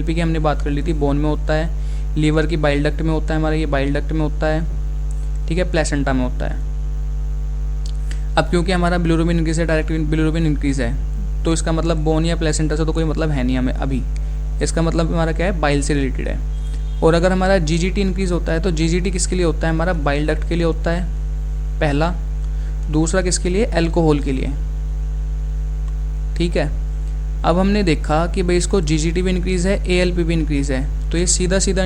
की हमने बात कर ली थी, बोन में होता है, लीवर की बाइल डक्ट में होता है हमारा, ये बाइल डक्ट में होता है, ठीक है, प्लेसेंटा में होता है। अब क्योंकि हमारा बिलिरुबिन इंक्रीज है, डायरेक्ट बिलिरुबिन इंक्रीज है, तो इसका मतलब बोन या प्लेसेंटा से तो कोई मतलब है नहीं हमें अभी। इसका मतलब हमारा क्या है? बाइल से रिलेटेड है। और अगर हमारा GGT इंक्रीज होता है तो GGT किसके लिए होता है? हमारा बाइल डक्ट के लिए होता है पहला, दूसरा किसके लिए? अल्कोहल के लिए, ठीक है। अब हमने देखा कि भाई इसको GGT भी इंक्रीज़ है, ALP भी इंक्रीज़ है, तो ये सीधा सीधा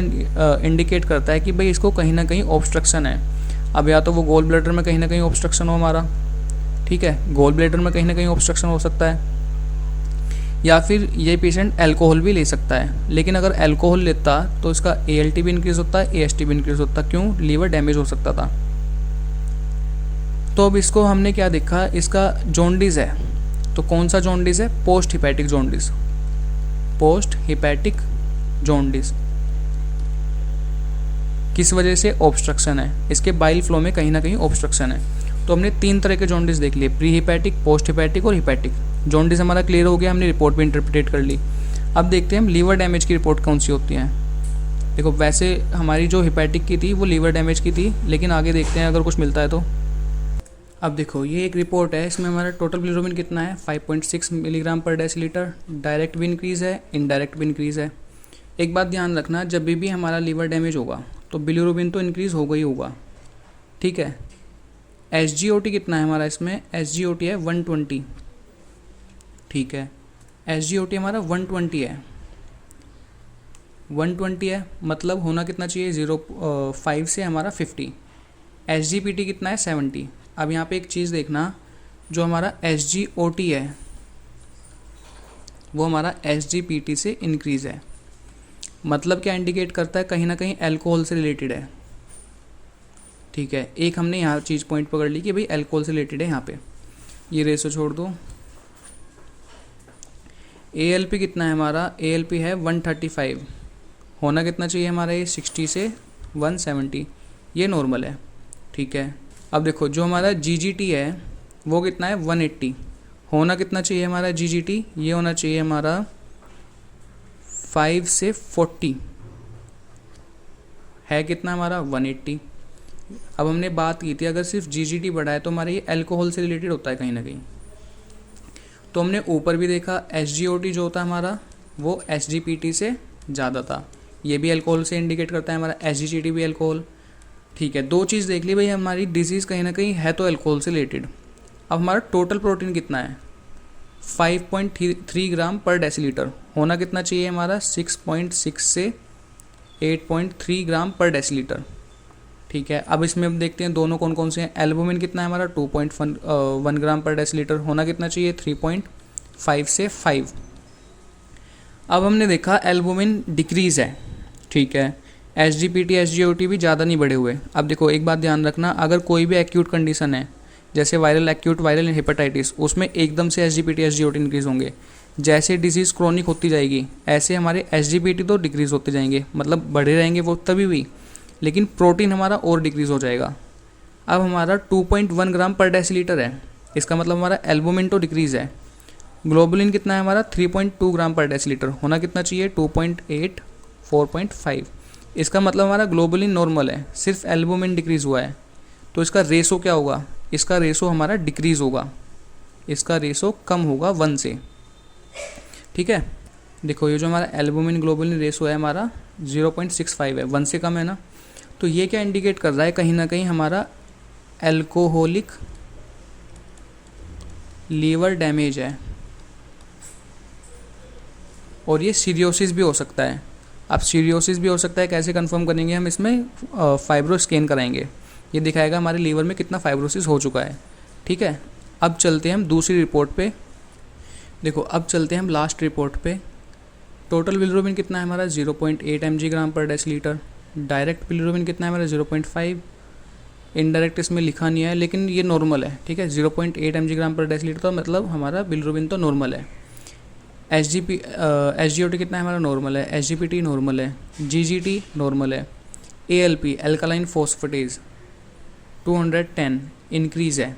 इंडिकेट करता है कि भाई इसको कहीं ना कहीं ऑब्स्ट्रक्शन है। अब या तो वो गोल ब्लैडर में कहीं ना कहीं ऑब्स्ट्रक्शन हो हमारा, ठीक है, गोल ब्लैडर में कहीं ना कहीं ऑब्स्ट्रक्शन हो सकता है, या फिर ये पेशेंट अल्कोहल भी ले सकता है। लेकिन अगर अल्कोहल लेता तो इसका ALT भी इंक्रीज़ होता है, AST भी इंक्रीज़ होता, क्यों? लीवर डैमेज हो सकता था। तो अब इसको हमने क्या देखा? इसका जॉन्डिस है, तो कौन सा जॉन्डिस है? Post hepatic jaundice. Post hepatic jaundice किस वजह से? ऑब्स्ट्रक्शन है, इसके बाइल फ्लो में कहीं ना कहीं ऑब्स्ट्रक्शन है। तो हमने 3 तरह के जॉन्डिस देख लिए, प्री हिपैटिक, पोस्ट हिपैटिक और हिपैटिक। जॉन्डिस हमारा क्लियर हो गया, हमने रिपोर्ट भी इंटरप्रेट कर ली। अब देखते हैं हम लीवर डैमेज की रिपोर्ट कौन सी होती है। देखो वैसे हमारी जो हिपैटिक की थी वो लीवर डैमेज की थी, लेकिन आगे देखते हैं अगर कुछ मिलता है तो। अब देखो ये एक रिपोर्ट है, इसमें हमारा टोटल बिलिरुबिन कितना है? 5.6 मिलीग्राम पर डेसीलीटर। डायरेक्ट भी इंक्रीज़ है, इनडायरेक्ट भी इंक्रीज़ है। एक बात ध्यान रखना, जब भी हमारा लीवर डैमेज होगा तो बिलिरुबिन तो इंक्रीज़ होगा ही होगा, ठीक है। SGOT कितना है हमारा इसमें? SGOT है 120, ठीक है। SGOT हमारा 120 है, 120 है, मतलब होना कितना चाहिए? 0.5 से हमारा 50। SGPT कितना है? 70। अब यहाँ पे एक चीज़ देखना, जो हमारा SGOT है वो हमारा SGPT से इंक्रीज़ है, मतलब क्या इंडिकेट करता है? कहीं ना कहीं अल्कोहल से रिलेटेड है, ठीक है। एक हमने यहाँ चीज़ पॉइंट पकड़ ली कि भाई अल्कोहल से रिलेटेड है यहाँ पे। ये रेशो छोड़ दो। ALP कितना है हमारा? ALP है 135, होना कितना चाहिए हमारा? ये 60 से 170, ये नॉर्मल है, ठीक है। अब देखो जो हमारा GGT है वो कितना है? 180, होना कितना चाहिए हमारा GGT? ये होना चाहिए हमारा 5 से 40, है कितना हमारा? 180। अब हमने बात की थी अगर सिर्फ GGT बढ़ा है तो हमारा ये अल्कोहल से रिलेटेड होता है कहीं ना कहीं। तो हमने ऊपर भी देखा SGOT जो होता है हमारा वो SGPT से ज़्यादा था, ये भी अल्कोहल से इंडिकेट करता है हमारा, SGCT भी अल्कोहल, ठीक है। 2 चीज़ देख ली भाई, हमारी डिजीज़ कहीं ना कहीं है तो अल्कोहल से रिलेटेड। अब हमारा टोटल प्रोटीन कितना है? 5.3 ग्राम पर डेसीलीटर, होना कितना चाहिए हमारा? 6.6 से 8.3 ग्राम पर डेसीलीटर, ठीक है। अब इसमें हम देखते हैं दोनों कौन कौन से हैं। एल्बुमिन कितना है हमारा? 2.1 ग्राम पर डेसीलीटर, होना कितना चाहिए? 3.5 से 5। अब हमने देखा एल्बुमिन डिक्रीज़ है, ठीक है। SGPT SGOT भी ज़्यादा नहीं बढ़े हुए। अब देखो एक बात ध्यान रखना, अगर कोई भी एक्यूट कंडीशन है जैसे एक्यूट वायरल हेपेटाइटिस, उसमें एकदम से SGPT SGOT इंक्रीज़ होंगे। जैसे डिजीज़ क्रोनिक होती जाएगी ऐसे हमारे SGPT तो डिक्रीज़ होते जाएंगे, मतलब बढ़े रहेंगे वो तभी भी, लेकिन प्रोटीन हमारा और डिक्रीज़ हो जाएगा। अब हमारा 2.1 ग्राम पर डेसीलीटर है, इसका मतलब हमारा एल्बुमिन तो डिक्रीज़ है, ग्लोबुलिन कितना है हमारा 3.2 ग्राम पर डेसीलीटर, होना कितना चाहिए 2.8 4.5। इसका मतलब हमारा ग्लोबुलिन नॉर्मल है, सिर्फ एल्बुमिन डिक्रीज़ हुआ है, तो इसका रेशो क्या होगा, इसका रेशो हमारा डिक्रीज़ होगा, इसका रेशो कम होगा 1 से। ठीक है, देखो ये जो हमारा एल्बुमिन ग्लोबुलिन रेशो है हमारा 0.65 है, 1 से कम है ना, तो ये क्या इंडिकेट कर रहा है, कहीं ना कहीं हमारा एल्कोहलिक लीवर डैमेज है, और ये सीरियोसिस भी हो सकता है। अब सीरियोसिस भी हो सकता है, कैसे कंफर्म करेंगे हम, इसमें फाइब्रो स्कैन कराएंगे, ये दिखाएगा हमारे लीवर में कितना फाइब्रोसिस हो चुका है। ठीक है, अब चलते हैं हम दूसरी रिपोर्ट पे। देखो अब चलते हैं हम लास्ट रिपोर्ट पे। टोटल बिलिरुबिन कितना है हमारा 0.8 mg पर डेसीलीटर, डायरेक्ट बिलिरुबिन कितना है हमारा 0.5, इनडायरेक्ट इसमें लिखा नहीं है लेकिन ये नॉर्मल है। ठीक है, 0.8 mg पर डेसीलीटर, तो मतलब हमारा बिलिरुबिन तो नॉर्मल है। SGOT कितना है हमारा नॉर्मल है, SGPT नॉर्मल है, GGT नॉर्मल है, ALP एल्कालाइन फॉस्फेटेज 210 इंक्रीज़ है।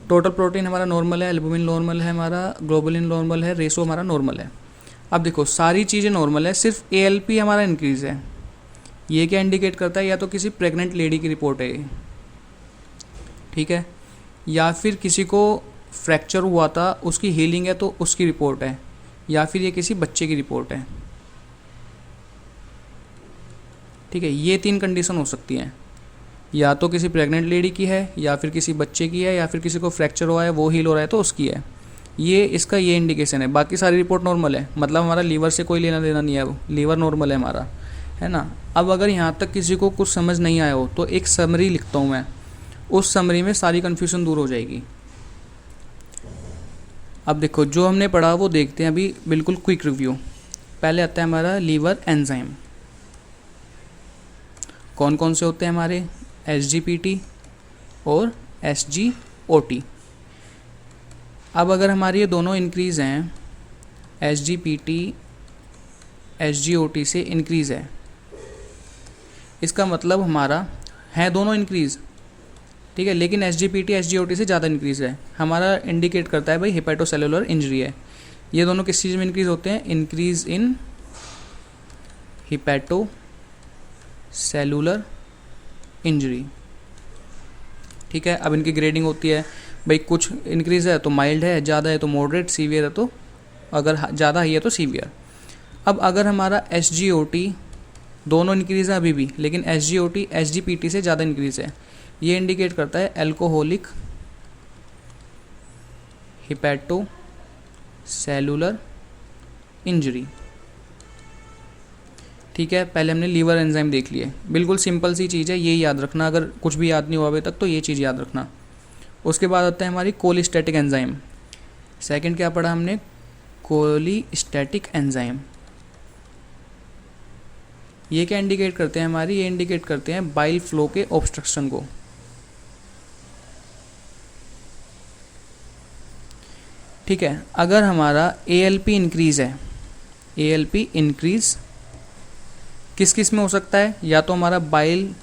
टोटल प्रोटीन हमारा नॉर्मल है, एल्बुमिन नॉर्मल है, हमारा ग्लोबुलिन नॉर्मल है, रेशो हमारा नॉर्मल है। अब देखो सारी चीज़ें नॉर्मल है, सिर्फ ALP हमारा इंक्रीज़ है। ये क्या इंडिकेट करता है, या तो किसी प्रेग्नेंट लेडी की रिपोर्ट है ये, ठीक है, या फिर किसी को फ्रैक्चर हुआ था उसकी हीलिंग है तो उसकी रिपोर्ट है, या फिर ये किसी बच्चे की रिपोर्ट है। ठीक है, ये 3 कंडीशन हो सकती हैं, या तो किसी प्रेग्नेंट लेडी की है, या फिर किसी बच्चे की है, या फिर किसी को फ्रैक्चर हुआ है वो हील हो रहा है तो उसकी है। ये इसका ये इंडिकेशन है। बाकी सारी रिपोर्ट नॉर्मल है, मतलब हमारा लीवर से कोई लेना देना नहीं है, वो लीवर नॉर्मल है हमारा, है ना। अब अगर यहाँ तक किसी को कुछ समझ नहीं आया हो तो एक समरी लिखता हूँ मैं, उस समरी में सारी कन्फ्यूज़न दूर हो जाएगी। अब देखो जो हमने पढ़ा वो देखते हैं अभी, बिल्कुल क्विक रिव्यू। पहले आता है हमारा लीवर एंजाइम, कौन कौन से होते हैं हमारे, SGPT और SGOT। अब अगर हमारे ये दोनों इंक्रीज़ हैं, SGPT SGOT से इंक्रीज़ है, इसका मतलब हमारा है दोनों इंक्रीज़, ठीक है, लेकिन SGPT SGOT से ज़्यादा इंक्रीज़ है, हमारा इंडिकेट करता है भाई हेपेटोसेलुलर इंजरी है। ये दोनों किस चीज़ में इंक्रीज़ होते हैं, इंक्रीज़ इन हेपेटोसेलुलर इंजरी। ठीक है, अब इनकी ग्रेडिंग होती है भाई, कुछ इंक्रीज़ है तो माइल्ड है, ज़्यादा है तो मॉडरेट, सीवियर है तो, अगर ज़्यादा ही है तो सीवियर। अब अगर हमारा SGOT दोनों इंक्रीज़ है अभी भी, लेकिन SGOT SGPT से ज़्यादा इंक्रीज़ है, ये इंडिकेट करता है एल्कोहलिक हेपेटोसेलुलर इंजरी। ठीक है, पहले हमने लीवर एंजाइम देख लिए, बिल्कुल सिंपल सी चीज़ है, ये याद रखना, अगर कुछ भी याद नहीं हुआ अभी तक तो ये चीज़ याद रखना। उसके बाद आता है हमारी कोलिस्टैटिक एंजाइम। सेकंड क्या पढ़ा हमने, कोलिस्टैटिक एंजाइम। ये क्या इंडिकेट करते हैं हमारी, ये इंडिकेट करते हैं बाइल फ्लो के ऑब्स्ट्रक्शन को। ठीक है, अगर हमारा ALP इंक्रीज़ है, ALP इंक्रीज़ किस किस में हो सकता है, या तो हमारा बाइल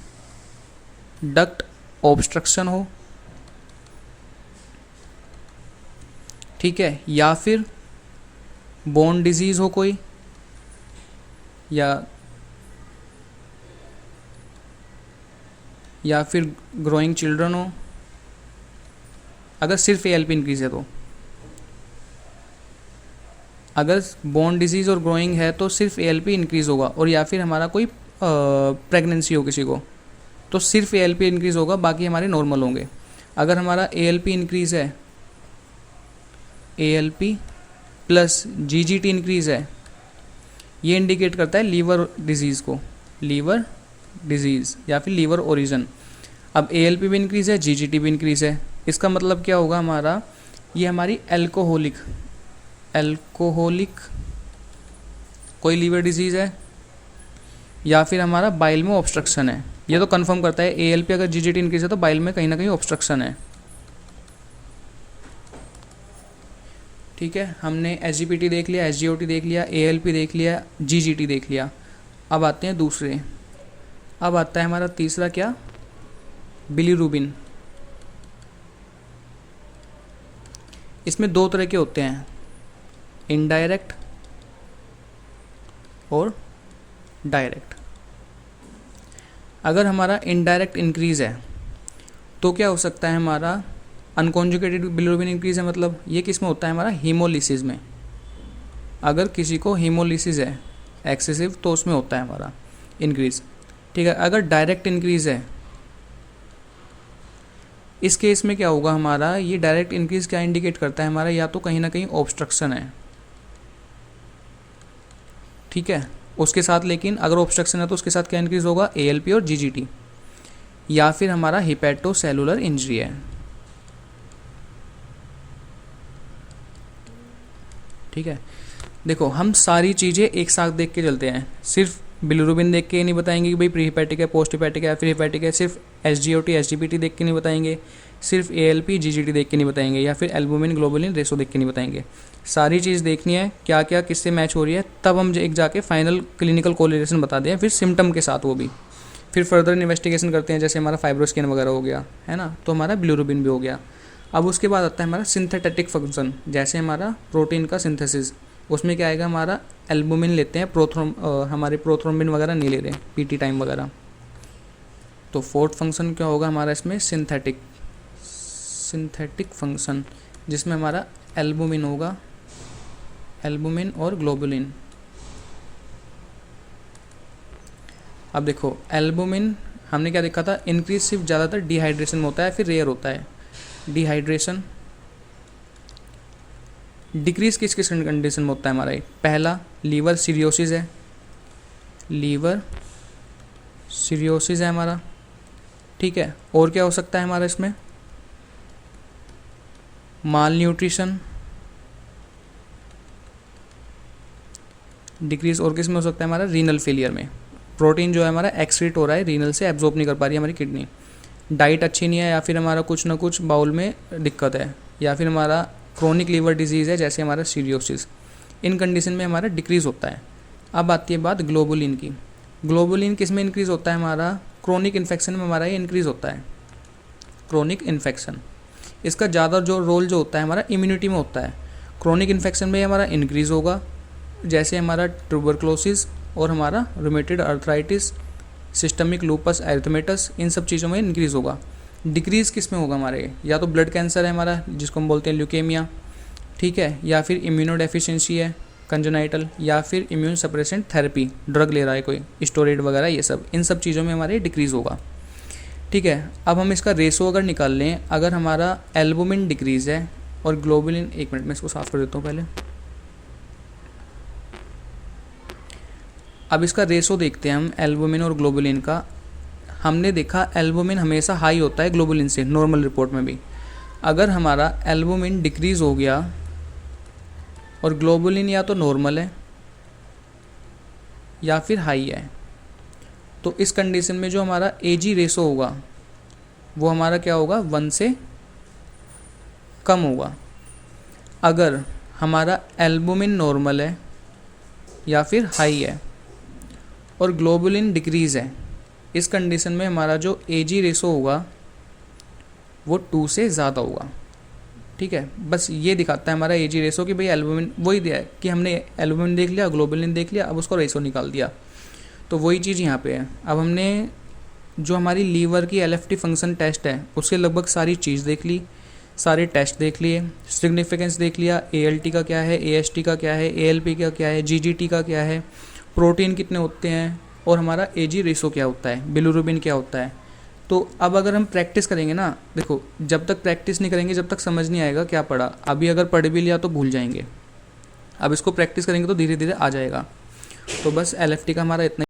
डक्ट ऑब्स्ट्रक्शन हो, ठीक है, या फिर बोन डिजीज़ हो कोई, या फिर ग्रोइंग चिल्ड्रन हो, अगर सिर्फ ALP इंक्रीज़ है तो। अगर बोन डिजीज़ और ग्रोइंग है तो सिर्फ ALP इंक्रीज़ होगा, और या फिर हमारा कोई प्रेगनेंसी हो किसी को तो सिर्फ ALP इंक्रीज़ होगा, बाकी हमारे नॉर्मल होंगे। अगर हमारा ALP इंक्रीज़ है, ALP प्लस GGT इंक्रीज़ है, ये इंडिकेट करता है लीवर डिजीज़ को, लीवर डिजीज़ या फिर लीवर ओरिजिन। अब ALP भी इंक्रीज़ है, GGT भी इंक्रीज़ है, इसका मतलब क्या होगा हमारा, ये हमारी एल्कोहलिक कोई लीवर डिजीज़ है, या फिर हमारा बाइल में ऑब्स्ट्रक्शन है। ये तो कंफर्म करता है ALP अगर GGT इंक्रीज़ है तो बाइल में कहीं ना कहीं ऑब्स्ट्रक्शन है। ठीक है, हमने SGPT देख लिया, SGOT देख लिया, ALP देख लिया, GGT देख लिया। अब आते हैं दूसरे, अब आता है हमारा तीसरा क्या, बिलिरुबिन। इसमें दो तरह के होते हैं, इनडायरेक्ट और डायरेक्ट। अगर हमारा इनडायरेक्ट इंक्रीज़ है तो क्या हो सकता है, हमारा अनकॉन्जुगेटेड बिलिरुबिन इंक्रीज़ है, मतलब ये किस में होता है, हमारा हीमोलिसिस में। अगर किसी को हीमोलिसिस है एक्सेसिव तो उसमें होता है हमारा इंक्रीज़, ठीक है। अगर डायरेक्ट इंक्रीज़ है, इस केस में क्या होगा हमारा, ये डायरेक्ट इंक्रीज़ क्या इंडिकेट करता है हमारा, या तो कहीं ना कहीं ऑब्स्ट्रक्शन है, ठीक है। उसके साथ लेकिन अगर ऑब्स्ट्रक्शन है तो उसके साथ क्या इंक्रीज़ होगा, ALP और GGT, या फिर हमारा हिपैटोसेलुलर इंजरी है, ठीक है। देखो हम सारी चीज़ें एक साथ देख के चलते हैं, सिर्फ बिलिरुबिन देख के नहीं बताएंगे कि भाई प्री हिपैटिक है, पोस्ट हिपैटिक है या फिर हिपैटिक है, सिर्फ SGOT SGPT देख के नहीं बताएंगे, सिर्फ ALP GGT देख के नहीं बताएंगे, या फिर एल्बुमिन ग्लोबुलिन रेशो देख के नहीं बताएंगे। सारी चीज़ देखनी है क्या क्या किससे मैच हो रही है, तब हम एक जाके फाइनल क्लिनिकल कोरिलेशन बता दें, फिर सिम्टम के साथ वो भी, फिर फर्दर इन्वेस्टिगेशन करते हैं, जैसे हमारा फाइब्रोस्कैन वगैरह हो गया है ना, तो हमारा बिलिरुबिन भी हो गया। अब उसके बाद आता है हमारा सिंथेटिक फंक्शन, जैसे हमारा प्रोटीन का सिंथेसिस, उसमें क्या आएगा, हमारा एल्बुमिन लेते हैं, हमारे प्रोथ्रोम्बिन वगैरह नहीं ले रहे, PT टाइम वगैरह। तो फोर्थ फंक्शन क्या होगा हमारा इसमें, सिंथेटिक फंक्शन, जिसमें हमारा एल्बुमिन होगा, एल्बुमिन और ग्लोबुलिन। अब देखो एल्बुमिन हमने क्या देखा था, इंक्रीज सिर्फ ज़्यादातर डिहाइड्रेशन में होता है, फिर रेयर होता है डिहाइड्रेशन। डिक्रीज किस किस कंडीशन में होता है हमारा, पहला लीवर सीरियोसिस है, लीवर सीरियोसिस है हमारा, ठीक है। और क्या हो सकता है हमारा इसमें, माल न्यूट्रिशन डिक्रीज। और किस में हो सकता है हमारा, रीनल फेलियर में, प्रोटीन जो है हमारा एक्सक्रीट हो रहा है, रीनल से एब्जॉर्ब नहीं कर पा रही है हमारी किडनी, डाइट अच्छी नहीं है, या फिर हमारा कुछ ना कुछ बाउल में दिक्कत है, या फिर हमारा क्रोनिक लीवर डिजीज़ है जैसे हमारा सीरियोसिस। इन कंडीशन में हमारा डिक्रीज़ होता है। अब आती है बात ग्लोबुलिन की। ग्लोबुलिन किस में इंक्रीज़ होता है हमारा, क्रोनिक इन्फेक्शन में हमारा ये इंक्रीज़ होता है, क्रोनिक इन्फेक्शन। इसका ज़्यादा जो रोल जो होता है हमारा इम्यूनिटी में होता है। क्रोनिक इन्फेक्शन में हमारा इंक्रीज़ होगा, जैसे हमारा ट्यूबरक्लोसिस और हमारा rheumatoid arthritis, systemic lupus erythematosus, इन सब चीज़ों में इंक्रीज़ होगा। डिक्रीज़ किस में होगा हमारे, या तो ब्लड कैंसर है हमारा जिसको हम बोलते हैं ल्यूकेमिया, ठीक है, या फिर इम्यूनो डेफिशिएंसी है कंजेनाइटल, या फिर इम्यून सप्रेसेंट थेरेपी, ड्रग ले रहा है कोई स्टेरॉइड वगैरह, ये सब, इन सब चीज़ों में हमारे डिक्रीज़ होगा, ठीक है। अब हम इसका रेशो अगर निकाल लें, अगर हमारा एल्बुमिन डिक्रीज़ है और ग्लोबुलिन, एक मिनट में इसको साफ़ कर देता हूँ पहले। अब इसका रेशो देखते हैं हम एल्बुमिन और ग्लोबुलिन का। हमने देखा एल्बुमिन हमेशा हाई होता है ग्लोबुलिन से, नॉर्मल रिपोर्ट में भी। अगर हमारा एल्बुमिन डिक्रीज़ हो गया और ग्लोबुलिन या तो नॉर्मल है या फिर हाई है, तो इस कंडीशन में जो हमारा AG रेशो होगा वो हमारा क्या होगा, 1 से कम होगा। अगर हमारा एल्बुमिन नॉर्मल है या फिर हाई है और ग्लोबुलिन डिक्रीज़ है, इस कंडीशन में हमारा जो AG रेशो होगा वो 2 से ज़्यादा होगा, ठीक है। बस ये दिखाता है हमारा AG रेशो कि भाई एल्बुमिन, वही दिया है कि हमने एल्बुमिन देख लिया, ग्लोबुलिन देख लिया, अब उसको रेशो निकाल दिया, तो वही चीज़ यहाँ पे है। अब हमने जो हमारी लीवर की LFT फंक्शन टेस्ट है उसके लगभग सारी चीज़ देख ली, सारे टेस्ट देख लिए, सिग्निफिकेंस देख लिया, ALT का क्या है, AST का क्या है, ALP का क्या है, GGT का क्या है, प्रोटीन कितने होते हैं, और हमारा AG रेशो क्या होता है, बिलिरुबिन क्या होता है। तो अब अगर हम प्रैक्टिस करेंगे ना, देखो जब तक प्रैक्टिस नहीं करेंगे जब तक समझ नहीं आएगा क्या पढ़ा। अभी अगर पढ़ भी लिया तो भूल जाएंगे, अब इसको प्रैक्टिस करेंगे तो धीरे धीरे आ जाएगा। तो बस LFT का हमारा इतना